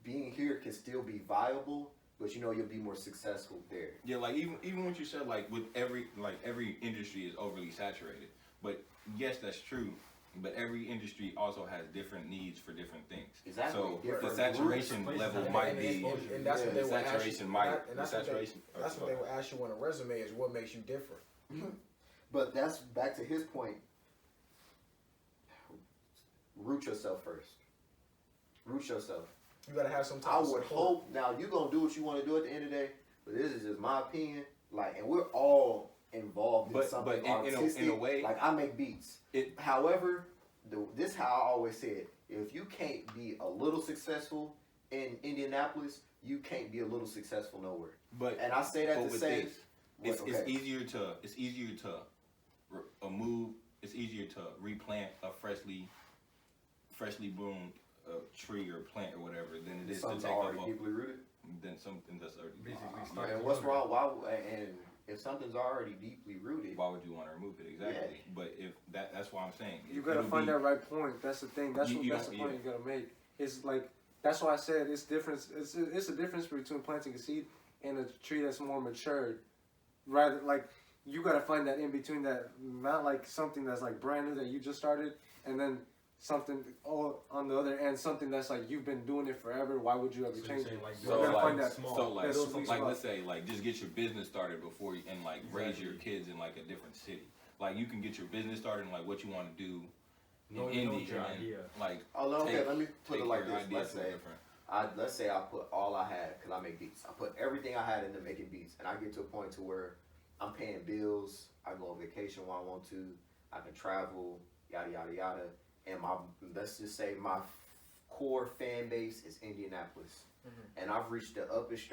being here can still be viable, but you know you'll be more successful there. Yeah, like even what you said, like with every industry is overly saturated. But yes, that's true. But every industry also has different needs for different things. Exactly. So the saturation level might be, and that's what they will ask you. That's what they will ask you on a resume is what makes you different. Mm-hmm. But that's back to his point. Root yourself first. Root yourself. You gotta have some type I of would support. hope. Now you're gonna do what you want to do at the end of the day, but this is just my opinion. Like, and we're all involved in something artistic. In a way, like I make beats. However, this how I always say it. If you can't be a little successful in Indianapolis, you can't be a little successful nowhere. And I say that to say, it's easier to move. It's easier to replant a freshly bloomed tree or plant or whatever than it is to take already deeply rooted. Than something that's already basically. And what's wrong? Why? And if something's already deeply rooted, why would you want to remove it? Exactly. Yeah. But if that's why I'm saying you gotta find that right point. That's the thing. That's the point you gotta make. It's like that's why I said it's different. It's a difference between planting a seed and a tree that's more matured. Rather, like you gotta find that in between. That not like something that's like brand new that you just started, and then something all on the other end, something that's like you've been doing it forever. Why would you ever change it? Like let's say like just get your business started before you and like raise your kids in like a different city. Like you can get your business started and like what you want to do in India. Like let me put it like this. Let's say I put all I had because I make beats. I put everything I had into making beats, and I get to a point to where I'm paying bills. I go on vacation when I want to. I can travel. Yada yada yada. And let's just say my core fan base is Indianapolis, and I've reached the utmost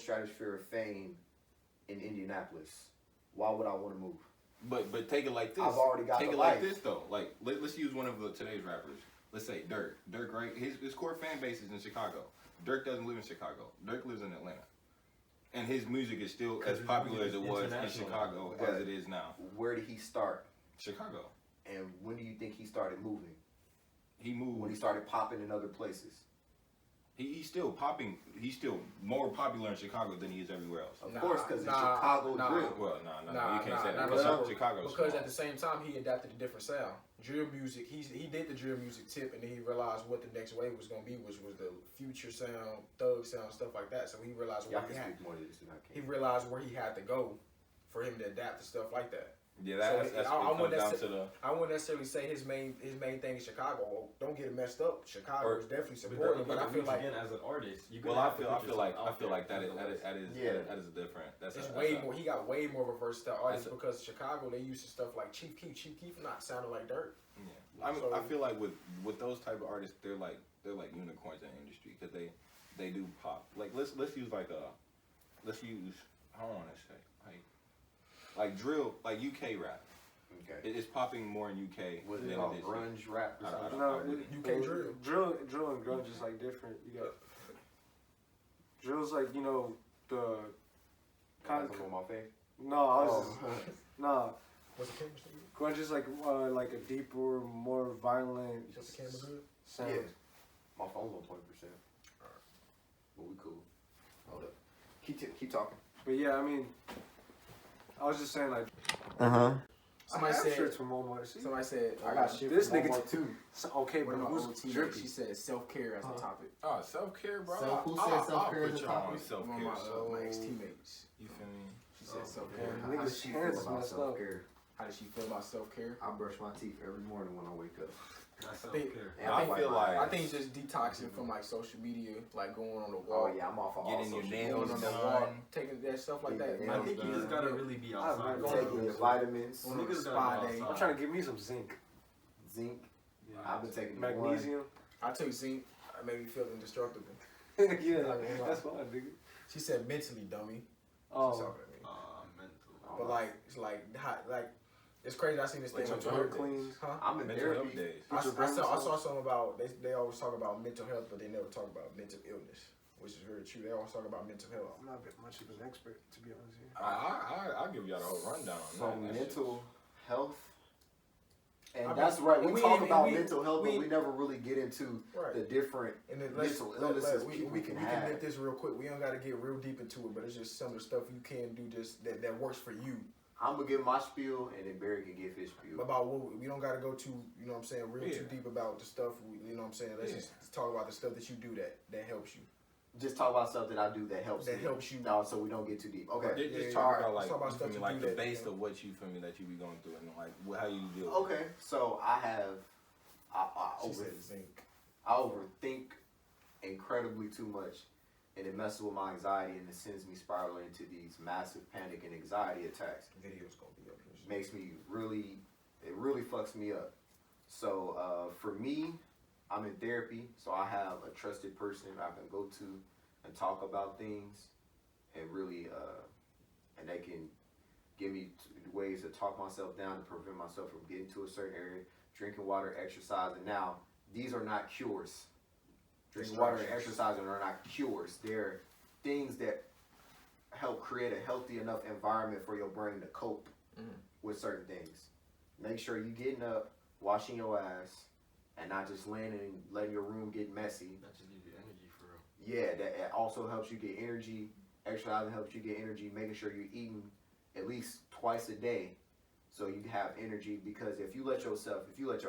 stratosphere of fame in Indianapolis. Why would I want to move? But take it like this. I've already got take the it life. Like this though. Like let's use one of today's rappers. Let's say Dirk. Dirk, right? His core fan base is in Chicago. Dirk doesn't live in Chicago. Dirk lives in Atlanta. And his music is still as popular as it was in Chicago as it is now. Where did he start? Chicago. And when do you think he started moving? He moved when he started popping in other places. He's still popping. He's still more popular in Chicago than he is everywhere else. Of course, because it's Chicago drill. Well, you can't say that. Because Chicago's because small. At the same time, he adapted a different sound. Drill music. He did the drill music tip, and then he realized what the next wave was going to be, which was the future sound, thug sound, stuff like that. So he realized where he realized where he had to go for him to adapt to stuff like that. Yeah, I wouldn't necessarily say his main thing is Chicago. Don't get it messed up. Chicago is definitely supportive, but I feel like again as an artist, I feel like that is a different. It's way more. He got way more of a versatile artist because Chicago they used to stuff like Chief Keef. Chief Keef not sounding like Dirt. Yeah, I feel like with those type of artists, they're like unicorns in the industry because they do pop. Like let's use I don't want to say like drill, like UK rap. Okay. It's popping more in UK than it is grunge rap. UK drill. Drill and grunge is like different. You got drill's like the kind of on my face. No, no. What's the camera saying? Grunge is like a deeper, more violent. You got the camera good? Sound. Yeah. My phone's on 20%. Alright. But we cool. Hold up. Keep talking. But yeah, I mean. I was just saying like. Somebody said shirts from Walmart. Somebody said I got shit this from nigga Walmart too. Okay, but who's she said self-care as a topic. Oh, self-care, bro. Who said self-care as a topic? Self-care. My ex-teammates. You feel me? She said self-care. How does she feel about self-care? How does she feel about self-care? I brush my teeth every morning when I wake up. That's I think- self-care. And I feel like I think just detoxing from like social media, like going on the Oh walk, yeah, I'm off of all Getting your social nails going on media. the walk, done. taking that stuff like Getting that. your I nails think you done. just gotta really be outside. I've really Taking your vitamins, Going on a Niggas spa gotta go day. outside. I'm trying to give me some zinc, zinc. Yeah. I've been taking magnesium. I took zinc. It made me feel indestructible. Yeah, Like, that's fine, nigga. She said mentally, dummy. She's Oh, talking to me. Mental. But like, it's like, it's crazy. I seen this thing Like on mental Twitter. health cleans. Huh? I'm in Mental health therapy. days. I Get your brain saw massage. something about they always talk about mental health, but they never talk about mental illness, which is very true. They always talk about mental health. I'm not much of an expert, to be honest. Here. I'll give y'all the whole rundown on So that. mental health. And I mean, that's right. We we talk ain't- about we- mental health, but we- we never really get into Right. the different And then mental illnesses we people can can have. get this real quick. We don't got to get real deep into it, but it's just some of the stuff you can do just that works for you. I'm gonna give my spiel, and then Barry can give his spiel. About what we don't got to go too, you know what I'm saying, real Yeah. too deep about the stuff. You know what I'm saying. Let's Yeah. just talk about the stuff that you do that helps you. Just talk about stuff that I do that helps. That me. helps you. No, so we don't get too deep. Okay. Just Yeah, talk yeah. about Let's like, talk about you stuff feel me, you like do the that, base you know. of what you feel me that you be going through and like how you deal with Okay. So I She said zinc. overthink incredibly too much, and it messes with my anxiety, and it sends me spiraling into these massive panic and anxiety attacks. Video's gonna be up here. Makes me it really fucks me up. So for me, I'm in therapy, so I have a trusted person I can go to and talk about things, and really and they can give me ways to talk myself down to prevent myself from getting to a certain area. Drinking water, exercising. Now, these are not cures. Drinking water and exercising are not cures. They're things that help create a healthy enough environment for your brain to cope with certain things. Make sure you getting up, washing your ass, and not just laying and letting your room get messy. That just gives you energy for real. Yeah, that it also helps you get energy. Exercising helps you get energy. Making sure you're eating at least twice a day, so you have energy. Because if you let your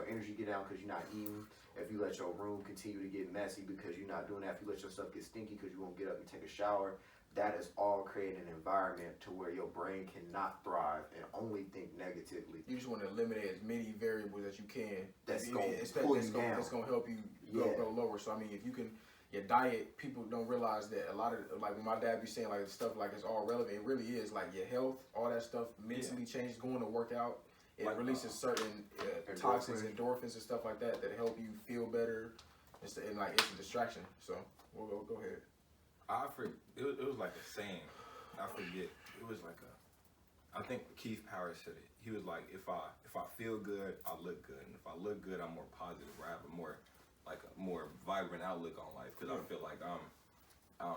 energy get down because you're not eating, if you let your room continue to get messy because you're not doing that, if you let yourself get stinky because you won't get up and take a shower, that is all creating an environment to where your brain cannot thrive and only think negatively. You just want to eliminate as many variables as you can. That's You- gonna it's pull you that's down. That's gonna help you Yeah. go lower. So I mean, if you can, your diet, people don't realize that a lot of like when my dad be saying like stuff like it's all relevant. It really is like your health, all that stuff mentally changes. Going to work out, it Like, releases certain toxins, endorphins, and stuff like that help you feel better. And like it's a distraction. So we'll go ahead. it was like a saying. I forget. It was like I think Keith Powers said it. He was like, if I feel good, I look good, and if I look good, I'm more positive. Or I have a more vibrant outlook on life because I feel like I'm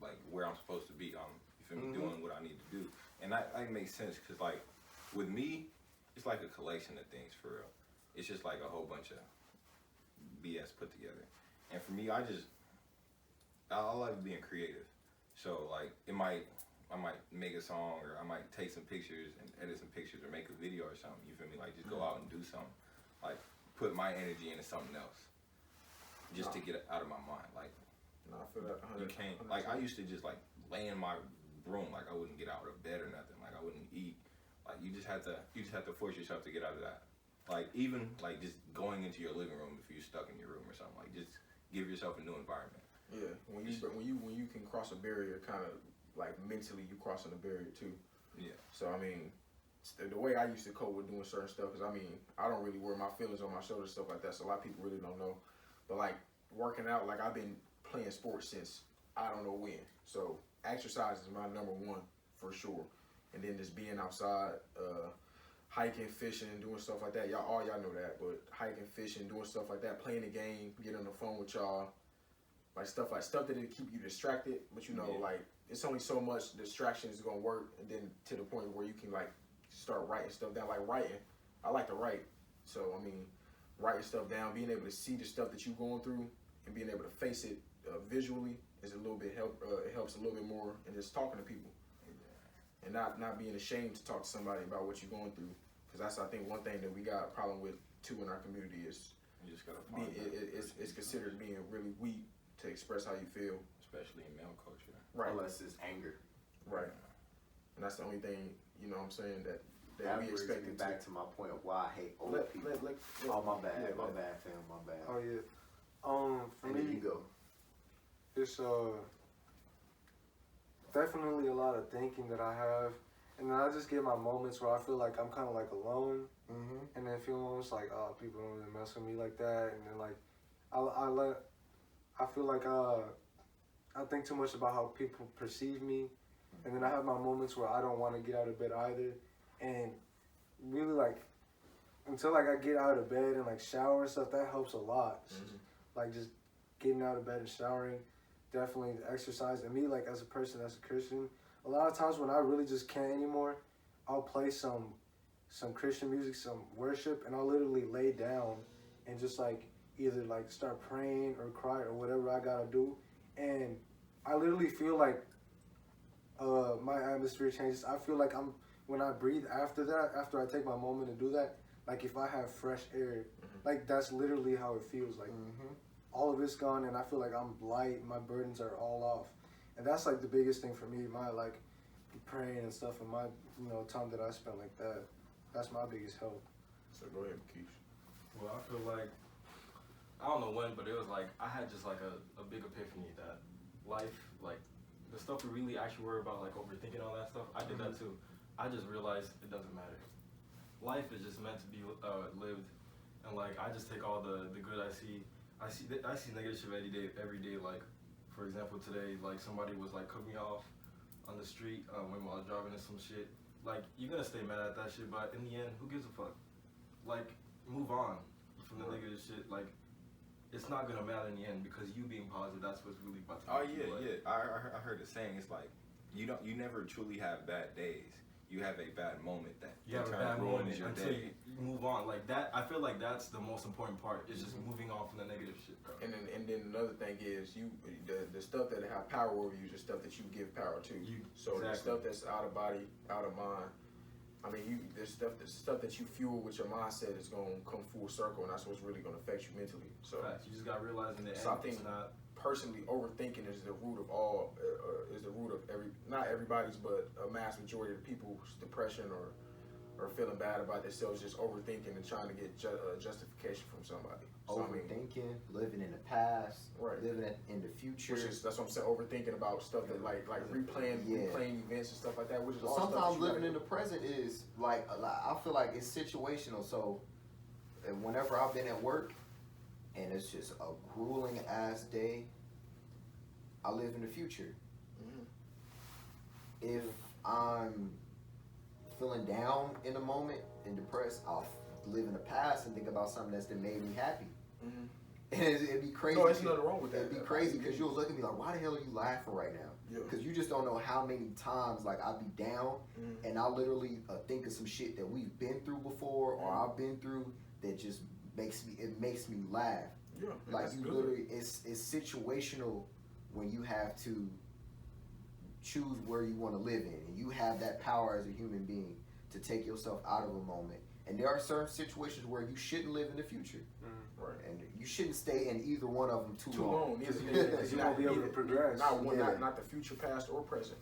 like where I'm supposed to be. You feel me, doing what I need to do, and that makes sense because like with me, it's like a collection of things for real. It's just like a whole bunch of BS put together, and for me, I like being creative. So like I might make a song, or I might take some pictures and edit some pictures, or make a video or something. You feel me? Like just go out and do something. Like put my energy into something else, just to get it out of my mind. Like No, I feel that. you can't. Like I used to just like lay in my room, like I wouldn't get out of bed or nothing. Like I wouldn't eat. Like you just have to force yourself to get out of that. Like even like just going into your living room if you're stuck in your room or something. Like just give yourself a new environment. Yeah, when you can cross a barrier, kind of like mentally, you crossing a barrier too. Yeah. So I mean, the way I used to cope with doing certain stuff, because I mean, I don't really wear my feelings on my shoulders, stuff like that. So a lot of people really don't know. But like working out, like I've been playing sports since I don't know when. So exercise is my number one for sure. And then just being outside, hiking, fishing, doing stuff like that. Y'all know that. But hiking, fishing, doing stuff like that, playing the game, getting on the phone with y'all. Like stuff that'll keep you distracted, but you know, like it's only so much distraction is gonna work, and then to the point where you can like start writing stuff down. Like writing, I like to write, so I mean, writing stuff down, being able to see the stuff that you're going through, and being able to face it visually is a little bit it helps a little bit more, and just talking to people, and not being ashamed to talk to somebody about what you're going through, because that's I think one thing that we got a problem with too in our community is You just gotta it's considered being really weak to express how you feel. especially in male culture. Right. Unless it's anger. Right. And that's the only thing, you know what I'm saying, that that That we brings me expected back to my point of why I hate old people. Oh, my bad, yeah, my bad, fam, my bad. Oh yeah. For And me, then you go. it's definitely a lot of thinking that I have, and then I just get my moments where I feel like I'm kind of like alone, Mm-hmm. and then feel moments like, oh, people don't really mess with me like that, and then like I feel like I think too much about how people perceive me, and then I have my moments where I don't want to get out of bed either, and really like until like I get out of bed and like shower and stuff, that helps a lot. Like just getting out of bed and showering, definitely exercise. And me, like as a person, as a Christian, a lot of times when I really just can't anymore, I'll play some Christian music, some worship, and I'll literally lay down and just like either like start praying or cry or whatever I gotta do. And I literally feel like my atmosphere changes. I feel like when I breathe after that, after I take my moment to do that, like if I have fresh air, like that's literally how it feels. Like all of it's gone, and I feel like I'm light. My burdens are all off, and that's like the biggest thing for me. My like praying and stuff, and my time that I spent like that. That's my biggest help. So go ahead, Keish. Well, I feel like, I don't know when, but it was like, I had just like a big epiphany that life, like, the stuff we really actually worry about, like overthinking all that stuff, I did that too. I just realized it doesn't matter. Life is just meant to be lived, and like, I just take all the good I see negative shit every day, like, for example, today, like, somebody was like, cut me off on the street when I was driving in some shit. Like, you're gonna stay mad at that shit, but in the end, who gives a fuck? Like, move on from the negative shit. Like, it's not gonna matter in the end because you being positive, that's what's really about to Oh make you, yeah, like, yeah. I heard the saying. It's like you never truly have bad days. You have a bad moment that you have a in turn bad moment ruins your until day. you move on. Like that, I feel like that's the most important part. Is just moving on from the negative shit, bro. And then another thing is the stuff that have power over you is the stuff that you give power to. So the stuff that's out of body, out of mind. I mean, the stuff that you fuel with your mindset is gonna come full circle, and that's what's really gonna affect you mentally. So Facts. You just gotta realize in the end, So I think it's not. personally, overthinking is the root of all. Is the root of not everybody's, but a mass majority of people's depression or feeling bad about themselves, just overthinking and trying to get justification from somebody. So, Overthinking, living in the past, Right. living in the future. that's what I'm saying. Overthinking about stuff that like replaying events and stuff like that. Which is But all stuff sometimes that you living in gotta the present is like I feel like it's situational. So whenever I've been at work and it's just a grueling ass day, I live in the future. If I'm feeling down in the moment and depressed, I'll live in the past and think about something that's made me happy. And it'd be crazy. No, there's nothing wrong with that. It'd be crazy because you'll look at me like, why the hell are you laughing right now? Yeah. Because you just don't know how many times like I'll be down and I literally think of some shit that we've been through before or I've been through that just makes me laugh. Yeah, Like that's you good. literally, it's situational when you have to choose where you want to live in, and you have that power as a human being to take yourself out of a moment. And there are certain situations where you shouldn't live in the future, Right. and you shouldn't stay in either one of them too long. Because You won't be able to progress. Not the future, past, or present.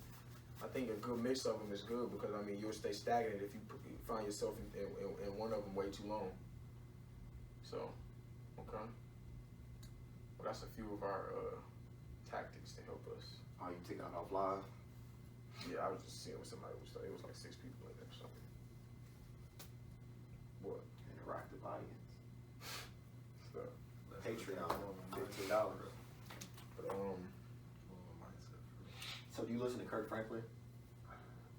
I think a good mix of them is good because I mean you'll stay stagnant if you find yourself in one of them way too long. So, okay. Well, that's a few of our tactics to help us. Oh, you take that off live? Yeah, I was just seeing what somebody was saying. It was like 6 people in there or something. What? Interactive audience. So, Patreon, $15. but So do you listen to Kirk Franklin?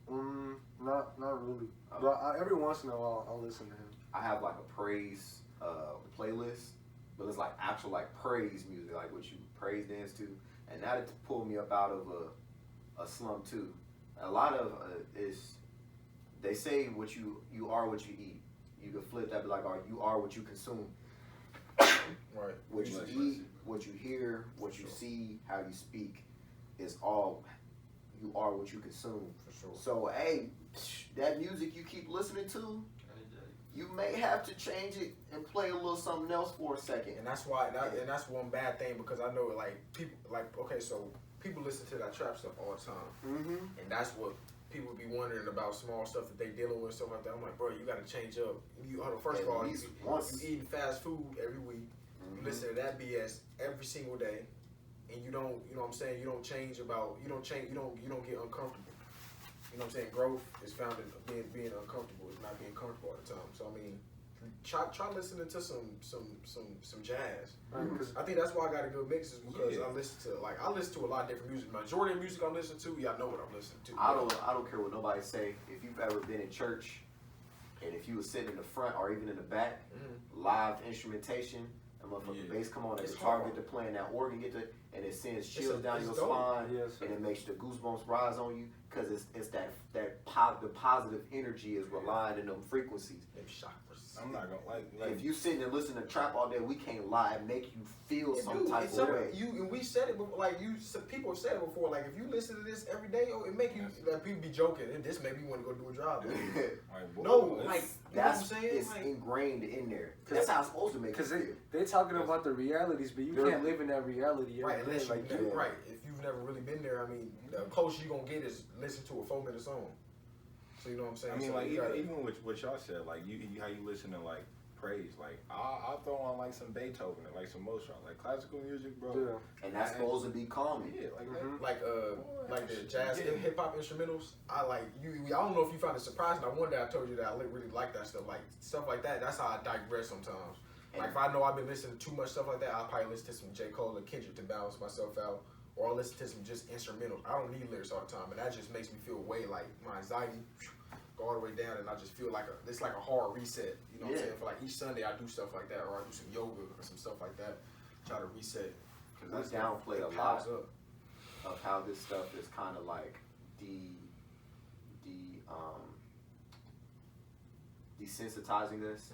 Not really. Oh. But every once in a while, I'll listen to him. I have like a praise playlist, but it's like actual like praise music, like what you praise dance to, and that pulled me up out of a slump too. A lot of they say what you are what you eat. You can flip that, be like, oh, you are what you consume. right. What you eat, what you hear, what you see, how you speak, is all you are what you consume. For sure. So hey, that music you keep listening to, you may have to change it and play a little something else for a second. And that's why, and that's one bad thing because I know like people like okay, so people listen to that trap stuff all the time, and that's what people be wondering about small stuff that they dealing with, stuff like that. I'm like, bro, you got to change up. First of At all, you least once. eating fast food every week. You listen to that BS every single day, and you don't, you know what I'm saying? You don't change, you don't get uncomfortable. You know what I'm saying? Growth is found in being uncomfortable. It's not being comfortable all the time. So I mean, try listening to some jazz. I think that's why I got a good mix is because I listen to a lot of different music. Majority of music I listen to, y'all know what I'm listening to. I don't care what nobody say. If you've ever been in church, and if you were sitting in the front or even in the back, live instrumentation, a motherfucking bass come on, and the guitar get to playing, that organ get to, and it sends chills down your spine, and it makes the goosebumps rise on you, because it's the positive energy is relying in them frequencies. Them chakras. I'm not gonna like If you sitting and listening to trap all day, we can't lie and make you feel some type of way. And we said it before, people have said it before. Like if you listen to this every day, it make you like people be joking. And this make me want to go do a job. No, like you know what I'm saying? It's ingrained in there. That's how it's supposed to make you Because feel. they're talking about the realities, but you can't live in that reality Right, every day. unless Like, right. If you've never really been there, I mean, the closest you're gonna get is listen to a 4-minute song. So you know what I'm saying? I mean, so like you gotta, even with what y'all said, like you how you listen to like praise, like I'll throw on like some Beethoven or like some Mozart, like classical music, bro. yeah. And that's supposed to be calming. Yeah, like like the jazz hip hop instrumentals. I like you. I don't know if you found it surprising. I one day I told you that I really like that stuff. Like stuff like that. That's how I digress sometimes. Like if I know I've been listening to too much stuff like that, I'll probably listen to some J. Cole or Kendrick to balance myself out, or I'll listen to some just instrumentals. I don't need lyrics all the time, and that just makes me feel way like my anxiety go all the way down, and I just feel like it's like a hard reset. You know what I'm saying? For like each Sunday, I do stuff like that, or I do some yoga or some stuff like that, try to reset. Because we downplay a lot of how this stuff is kind of like desensitizing us.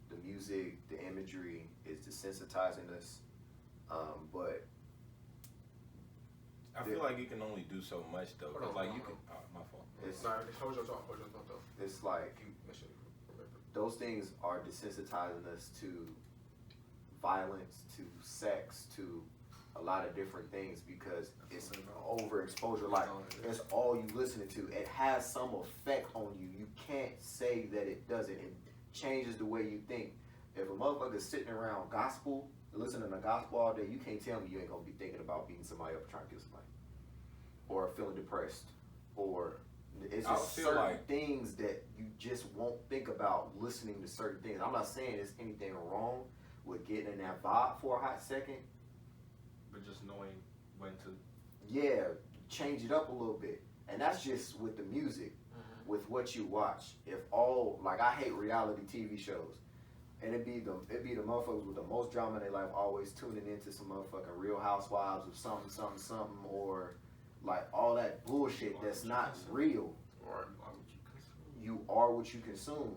The music, the imagery is desensitizing us. But I feel like you can only do so much though. Hold on, Like hold you on. can. My fault. Hold your thought though. it's like If you remember. those things are desensitizing us to violence, to sex, to a lot of different things because it's overexposure. Like it's all you listening to. It has some effect on you. You can't say that it doesn't. It changes the way you think. If a motherfucker's sitting around gospel, listening to gospel all day, you can't tell me you ain't gonna be thinking about beating somebody up or trying to kill somebody, or feeling depressed, or it's just certain things that you just won't think about listening to certain things. I'm not saying there's anything wrong with getting in that vibe for a hot second, but just knowing when to. yeah, change it up a little bit, and that's just with the music, with what you watch. If all like I hate reality TV shows. And it'd be the motherfuckers with the most drama in their life always tuning into some motherfucking Real Housewives of something, or like all that bullshit that's not real. You are what you consume.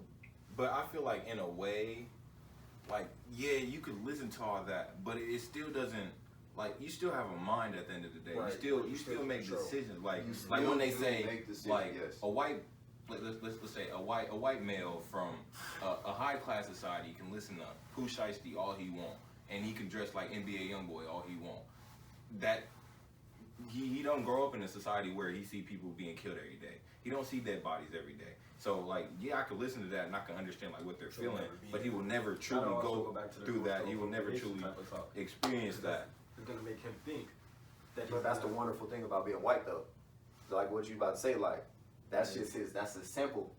But I feel like in a way, like yeah, you could listen to all that, but it still doesn't. Like you still have a mind at the end of the day. Right. You still make decisions. Like You like when they still say make decisions, like yes. a white. Let's say a white male from a high class society can listen to Pooh Shiesty all he want, and he can dress like NBA YoungBoy all he want. That he don't grow up in a society where he see people being killed every day. He don't see dead bodies every day. So like yeah, I could listen to that and I can understand like what they're feeling, but he will never truly go through that. He will never truly experience that. It's gonna make him think that. But that's the wonderful thing about being white though. Like what you about to say, like that's just that's a simple.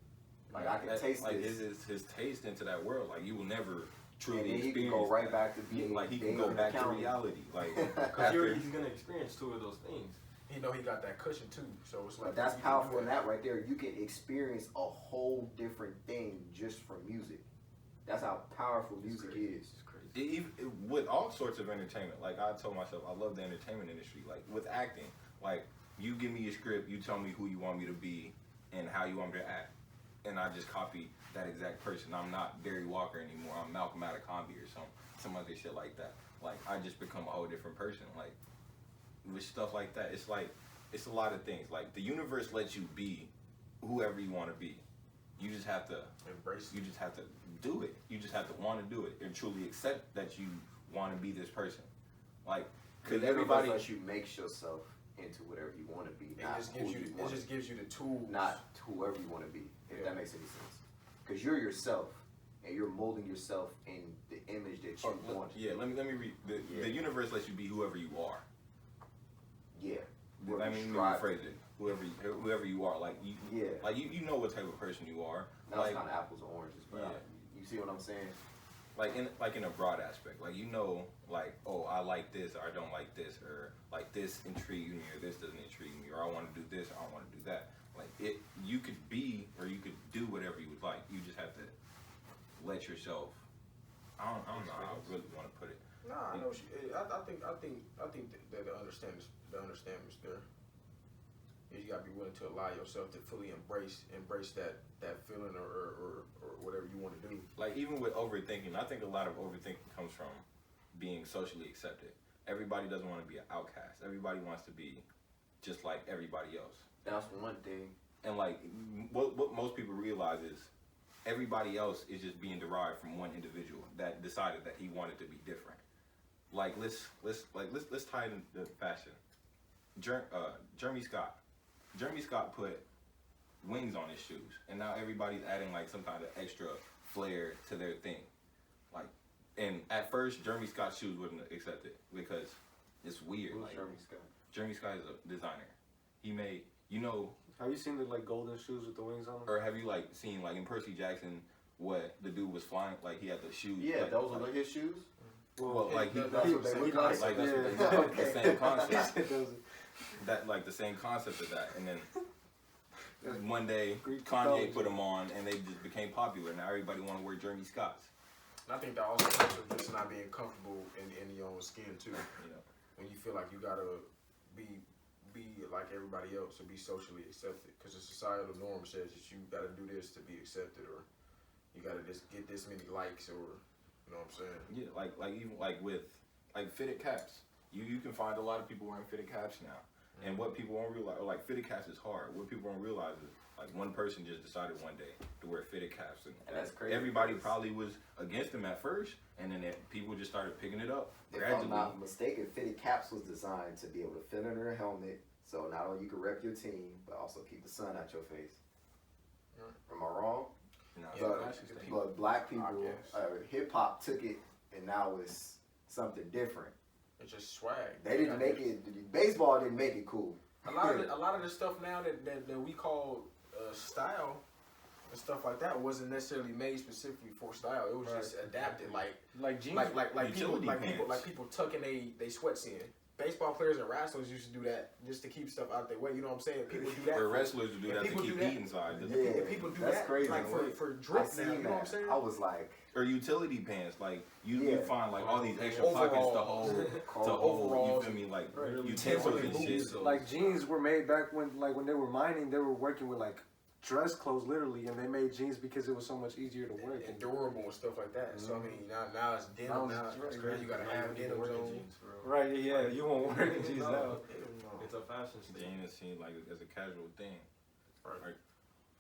Like I can taste like this. his taste into that world. Like you will never truly And then he experience. can go right that. back to being like he being can go in back to accounting. reality. Like Because he's gonna experience two of those things. He know he got that cushion too, so it's like. But that's powerful in that right there. You can experience a whole different thing just from music. That's how powerful music is. It's crazy. with all sorts of entertainment. Like I told myself, I love the entertainment industry. Like with acting, like you give me a script, you tell me who you want me to be and how you want me to act, and I just copy that exact person. I'm not Barry Walker anymore. I'm Malcolm Adekambi or some other shit like that. Like I just become a whole different person. Like with stuff like that, it's like it's a lot of things. Like the universe lets you be whoever you want to be. You just have to embrace. You just have to do it. You just have to want to do it and truly accept that you want to be this person. Like, Because everybody lets you make yourself into whatever you want to be. It Not just gives who you. It wanna just gives you the tools. not whoever you want to be, if Yeah. that makes any sense. Because you're yourself, and you're molding yourself in the image that you want. Yeah, let me read. Yeah. The universe lets you be whoever you are. Yeah. Let me rephrase it. Whoever you are, like you, Yeah. like you know what type of person you are. Now it's Like, kind of apples and oranges, but Yeah. you see what I'm saying? like in a broad aspect, like you know, like, oh, I like this or I don't like this, or like this intrigues me or this doesn't intrigue me, or I want to do this or I want to do that. Like you could be or you could do whatever you would like. You just have to let yourself. I don't know how I really want to put it. Nah, I know. I think that the understanding is there. You gotta be willing to allow yourself to fully embrace that feeling or whatever you want to do. Like even with overthinking, I think a lot of overthinking comes from being socially accepted. Everybody doesn't want to be an outcast. Everybody wants to be just like everybody else. That's one thing. And like what most people realize is everybody else is just being derived from one individual that decided that he wanted to be different. Like let's tie it into fashion. Jeremy Scott. Jeremy Scott put wings on his shoes, and now everybody's adding like some kind of extra flair to their thing. Like, and at first Jeremy Scott's shoes wouldn't accept it because it's weird. Who's Like, Jeremy Scott? Jeremy Scott is a designer. He made, you know, Have you seen the like golden shoes with the wings on them? or have you like seen like in Percy Jackson what the dude was flying, like he had the shoes. Yeah, like, those are like, his shoes. well, like he, that's that's what they look like. like. That's what they Yeah. look like. The Okay. same concept. Those- That like the same concept of that, and then one day Greek Kanye mythology. put them on, and they just became popular. Now everybody want to wear Jeremy Scotts. And I think that also comes from just not being comfortable in your own skin too. You know, When you feel like you gotta be like everybody else or be socially accepted, because the societal norm says that you gotta do this to be accepted, or you gotta just get this many likes, or you know what I'm saying. yeah, like even like with like fitted caps. You can find a lot of people wearing fitted caps now. And what people won't realize, like fitted caps is hard. What people won't realize is like one person just decided one day to wear fitted caps, and that's crazy. everybody because probably was against them at first, and then people just started picking it up If gradually. I'm not mistaken, fitted caps was designed to be able to fit under a helmet, so not only you can rep your team, but also keep the sun out your face. Am I wrong? No, Yeah, but, that's just thing. but black people, guess. hip hop took it, and now it's something different. It's just swag. They didn't make it. Baseball didn't make it cool. A lot of the stuff now that we call style and stuff like that wasn't necessarily made specifically for style. It was just adapted, like jeans. like Utility people pants. tucking they sweats in. Baseball players and wrestlers used to do that just to keep stuff out their way. You know what I'm saying? People do that. For wrestlers to do and that to people keep do that. heat inside. Yeah, And people do that's that crazy. like for I drip now. seen You know what I'm that. saying? I was like, Or utility pants, like you Yeah. find like all these extra Overalls. pockets to hold, Overalls. you feel me, like Right. utensils Fucking and shit. boots. Like jeans were made back when they were mining. They were working with like dress clothes literally, and they made jeans because it was so much easier to work. And durable and stuff like that. So I mean, now it's denim. Now That's it's right. you gotta have denim working on. jeans, bro. Right? Yeah, you won't wear jeans No. now. It's a fashion statement. Jeans seem like as a casual thing.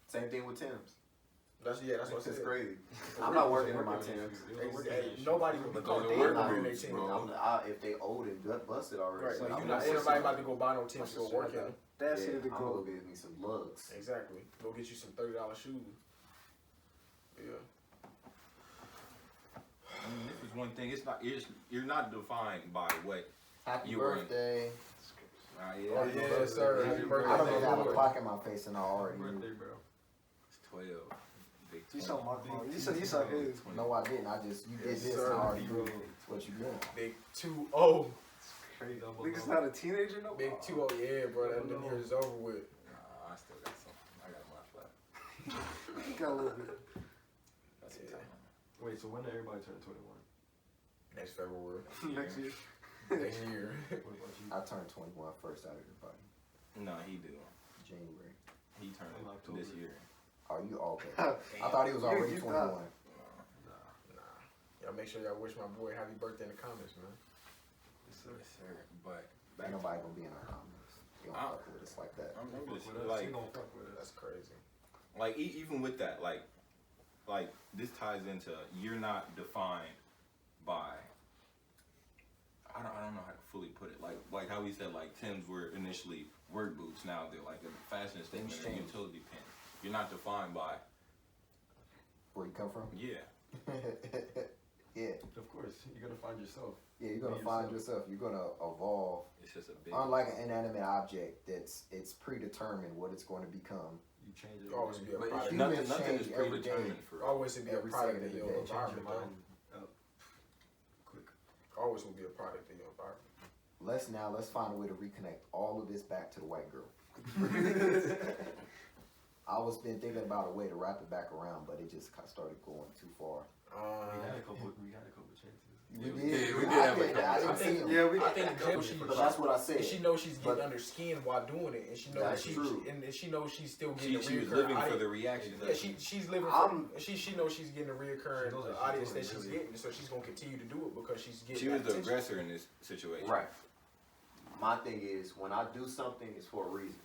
same thing with Tim's. That's what I It's said. crazy. I'm not working in my Tim's. Nobody would be But called those are dead work wearing their boots, team. bro. If they old and gut busted already, Right, so like I'm you not not working. everybody about to go buy no Tim's to go work in them. That's Yeah, it to I'm gonna go. go get me some lugs. Exactly. Go get you some $30 shoes. Yeah. I mean, this is one thing. You're not defined by what. Happy You were in- birthday. Yeah, Oh yeah, sir. Happy birthday. I don't even have a Lord. clock in my face and I already knew. Birthday, bro. It's 12. Big You 20. saw my phone. You saw his. No, I didn't. You did Yes, this sir. and I already knew what you doing. Big 2-0. Crazy. Double Nigga's double. not a teenager no. Big 2-0. Yeah, bro. That them years is over with. Nah, I still got some. I got my flat. He got a little bit. That's Yeah. time. Wait, so when did everybody turn 21? Next February. Next year. Next year. What about you? I turned 21 first out of everybody. No, he do. January. He turned In October. this year. Are you okay? I thought he was already You 21. thought- Y'all make sure y'all wish my boy happy birthday in the comments, man. Yes, sir. But Ain't back to, nobody gonna be in our comments. You don't I- fuck with us like that. I'm just With us, like, he gonna fuck with us. That's crazy. like even with that, like this ties into you're not defined by I don't know how to fully put it. Like how we said, like Timbs were initially work boots. Now they're like a fashion statement or changed. utility pants. You're not defined by Where you come from? yeah. Yeah. Of course, you gotta find yourself. Yeah, you're gonna Be find yourself. You're gonna evolve. It's just a big. Unlike an inanimate object, it's predetermined what it's going to become. You change it. Always be a But product. humans nothing is change every day. predetermined for. Always will be a Every product second of of your the day. Change your environment, man. mind up quick. Always will be a product of your environment. Let's find a way to reconnect all of this back to the white girl. I was been thinking about a way to wrap it back around, but it just started going too far. We had a couple chances. We Yeah, did. we did I have a didn't- I couple didn't see times. him. Yeah, we. I think Jill, she, But that's what I said. and she knows she's getting But- under skin while doing it, and she knows That's she true. and she knows she's still getting She a was reoccurring living for audience. the reaction. Yeah, she's living I'm- for she knows she's getting a reoccurring She knows that she's audience doing that she's really- getting, so she's gonna continue to do it because she's getting. She was that the attention. aggressor in this situation. Right. My thing is, when I do something, it's for a reason.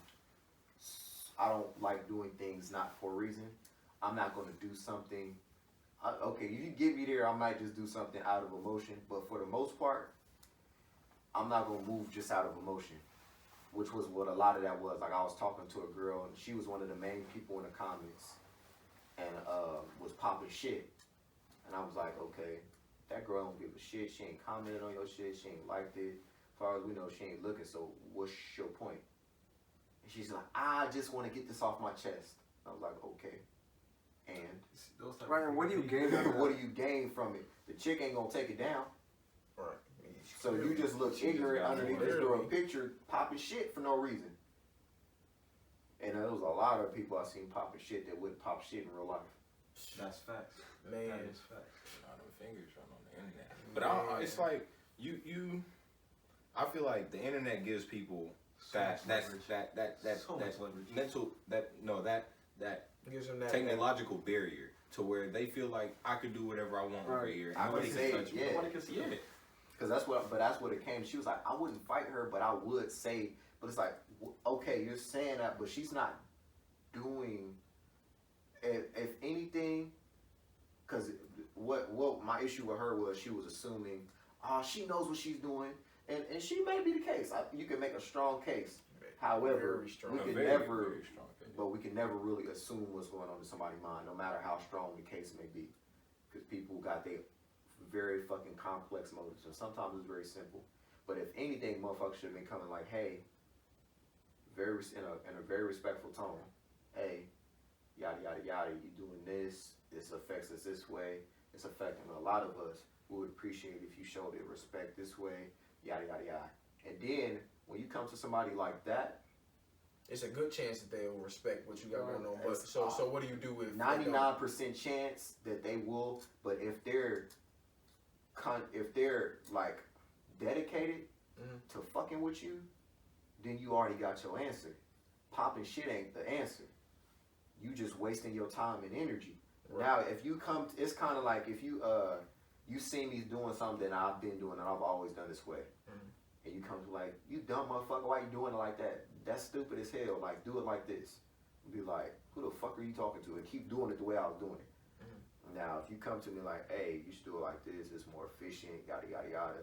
I don't like doing things not for a reason. I'm not going to do something. Okay, you get me there, I might just do something out of emotion. But for the most part, I'm not going to move just out of emotion. Which was what a lot of that was. Like, I was talking to a girl, and she was one of the main people in the comments. And was popping shit. And I was like, okay, that girl don't give a shit. She ain't commented on your shit. She ain't liked it. As far as we know, she ain't looking. So what's your point? And she's like, I just want to get this off my chest. I was like, okay. And Those type Ryan, of what do you people- gain out of what that? do you gain from it? The chick ain't gonna take it down. Right. So you just look She just ignorant got underneath more. this girl picture popping shit for no reason. And there was a lot of people I seen popping shit that wouldn't pop shit in real life. That's facts. Man. That is facts. All them fingers run on the internet. But I, it's like you. I feel like the internet gives people So much that's leverage. that So much leverage. mental that Gives them that technological barrier to where they feel like I could do whatever I want over Right. here. I Nobody would can say, touch me. yeah. Nobody can see Yeah. it. Cause that's what it came. She was like, I wouldn't fight her, but I would say. But it's like, okay, you're saying that, but she's not doing. If anything, cause what my issue with her was she was assuming, she knows what she's doing, and she may be the case. You can make a strong case. However, Very strong. we A can very, never. very strong opinion. But we can never really assume what's going on in somebody's mind, no matter how strong the case may be. Because people got their very fucking complex motives, and sometimes it's very simple. But if anything, motherfuckers should have been coming like, hey, in a very respectful tone, hey, yada yada yada, you doing this affects us this way, it's affecting a lot of us. We would appreciate if you showed it respect this way, yada yada yada. And then when you come to somebody like that, it's a good chance that they will respect what you got going on. But It's, so what do you do if they don't? 99% chance that they will, but if they're like dedicated Mhm. to fucking with you, then you already got your answer. Popping shit ain't the answer. You just wasting your time and energy. Right. Now, if you come, it's kind of like if you you see me doing something that I've been doing and I've always done this way, Mhm. and you come to like, you dumb motherfucker, why you doing it like that? That's stupid as hell. Like, do it like this. Be like, who the fuck are you talking to? And keep doing it the way I was doing it. Now, if you come to me like, hey, you should do it like this, it's more efficient, yada, yada, yada.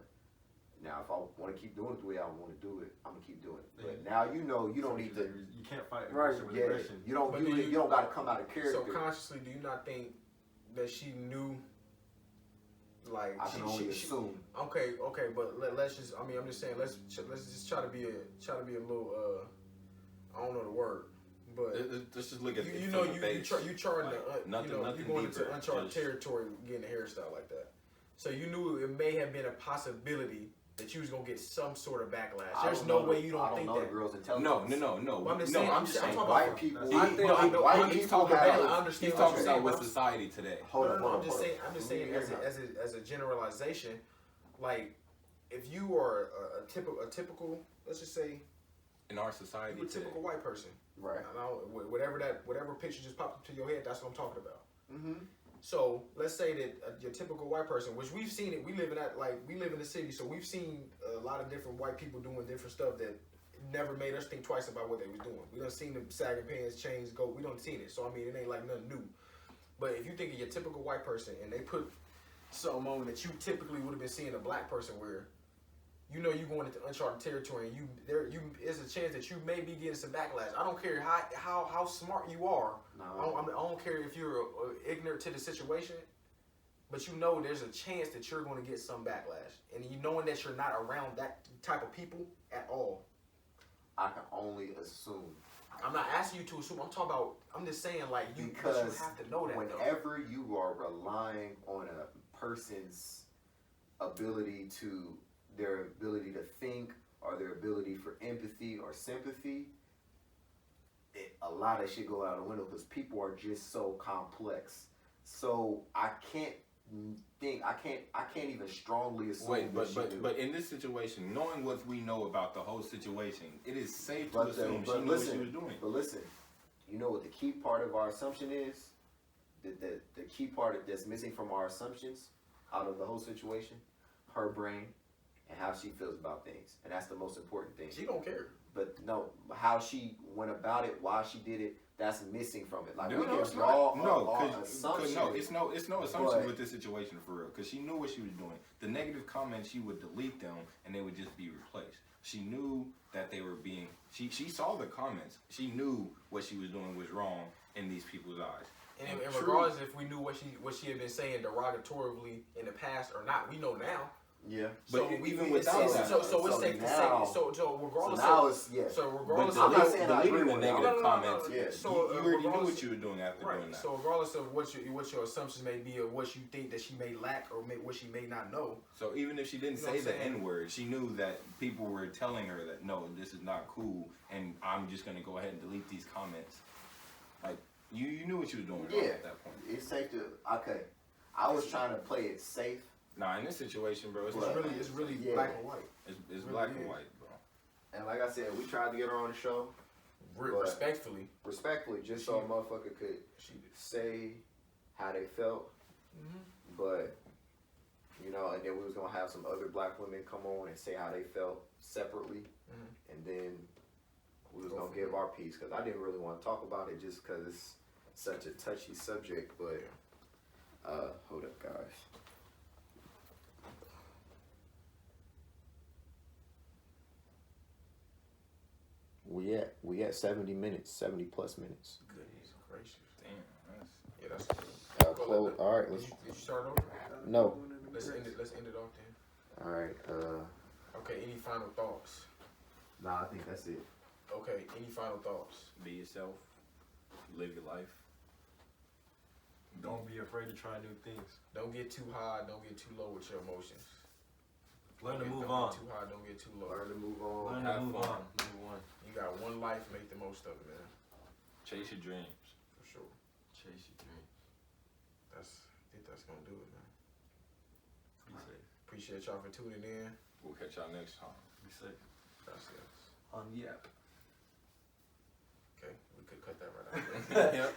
Now, if I want to keep doing it the way I want to do it, I'm going to keep doing it. But now you know you don't need to, You can't fight Right, aggression with yeah, aggression. you don't, But you, do you don't got to come out of character. So consciously, do you not think that she knew? Like I can only she assume. okay, but let's just. I mean, I'm just saying. Let's just try to be a little. I don't know the word, but Let's just look at you it know from the base. you charting Like, the nothing- you know nothing you going deeper, into uncharted just- territory getting a hairstyle like that. So you knew it may have been a possibility that you was gonna get some sort of backlash. I There's don't no know way the- you I don't don't think know that. the girl's No, intelligence. no. Well, I'm just No, saying. I'm just saying. talking White about people, I know, white I people talking have. about. I understand He's what talking you're about saying. with but society today. Hold no, on, no, hold I'm just on. saying. I'm just saying as a generalization, like if you are a typical, let's just say In our society you're a today. typical white person. Right. I know, whatever picture just popped into your head, that's what I'm talking about. Mm-hmm. So let's say that your typical white person, which we've seen it, we live in the city, so we've seen a lot of different white people doing different stuff that never made us think twice about what they was doing. We done seen them sagging pants, chains, go. We done seen it, so I mean it ain't like nothing new. But if you think of your typical white person and they put something on that you typically would have been seeing a black person wear, you know you going into uncharted territory, and there's a chance that you may be getting some backlash. I don't care how smart you are. No. I don't care if you're ignorant to the situation, but you know there's a chance that you're going to get some backlash, and you knowing that you're not around that type of people at all. I can only assume. I'm not asking you to assume. I'm just saying, like, you Because have to know that. whenever you are relying on a person's ability to think or their ability for empathy or sympathy, a lot of shit go out the window because people are just so complex. So I can't even strongly assume. Wait, that she knew. but in this situation, knowing what we know about the whole situation, it is safe to But assume she but knew listen, what she was doing. But listen, you know what the key part of our assumption is? The key part that's missing from our assumptions out of the whole situation? Her brain and how she feels about things. And that's the most important thing. She don't care. But no, how she went about it, why she did it, that's missing from it. Like, we No, can it's draw not. No, our assumption. no, it's no assumption But- with this situation for real. Because she knew what she was doing. The negative comments, she would delete them and they would just be replaced. She knew that they were being. She saw the comments. She knew what she was doing was wrong in these people's eyes. And true- regardless if we knew what she had been saying derogatorily in the past or not, we know now. Yeah. But So even it's without safe- that, so it's so safe to now- say. So regardless. now of, it's, yeah. So But regardless I'm not of saying I deleting agree the with that. negative No, comments, Yeah. So you already knew regardless- what you were doing after doing right. that. So regardless of what your assumptions may be or what you think that she may lack or what she may not know. So even if she didn't You know say what the I'm saying? N word, she knew that people were telling her that no, this is not cool, and I'm just gonna go ahead and delete these comments. Like you knew what you were doing wrong Yeah. at that point. It's safe to, okay. I was trying to play it safe. Nah, in this situation, bro, it's Right. It's really Yeah. black and white. it's really black is. and white, bro. And like I said, we tried to get her on the show But- Respectfully, respectfully, just so a motherfucker could she did. say how they felt. But, you know, and then we was gonna have some other black women come on and say how they felt separately. And then we was Go gonna for give it. our piece because I didn't really want to talk about it just because it's such a touchy subject. But, hold up, guys. We at 70 minutes, 70 plus minutes. Goodness gracious. Damn, Yeah, that's. Close. All right, let's. Did you start over? No. Let's end it off then. All right. Okay. Any final thoughts? Nah, I think that's it. Okay. Any final thoughts? be yourself, live your life. Don't be afraid to try new things. Don't get too high. Don't get too low with your emotions. Learn to move Don't on. get too high. Don't get too low. Learn to move on. Learn Have to move fun. on. Move on. You got one life. Make the most of it, man. Chase your dreams. For sure. Chase your dreams. I think that's gonna do it, man. Be safe. Appreciate y'all for tuning in. We'll catch y'all next time. Be safe. That's it. On the app. Okay. We could cut that right out. Yep.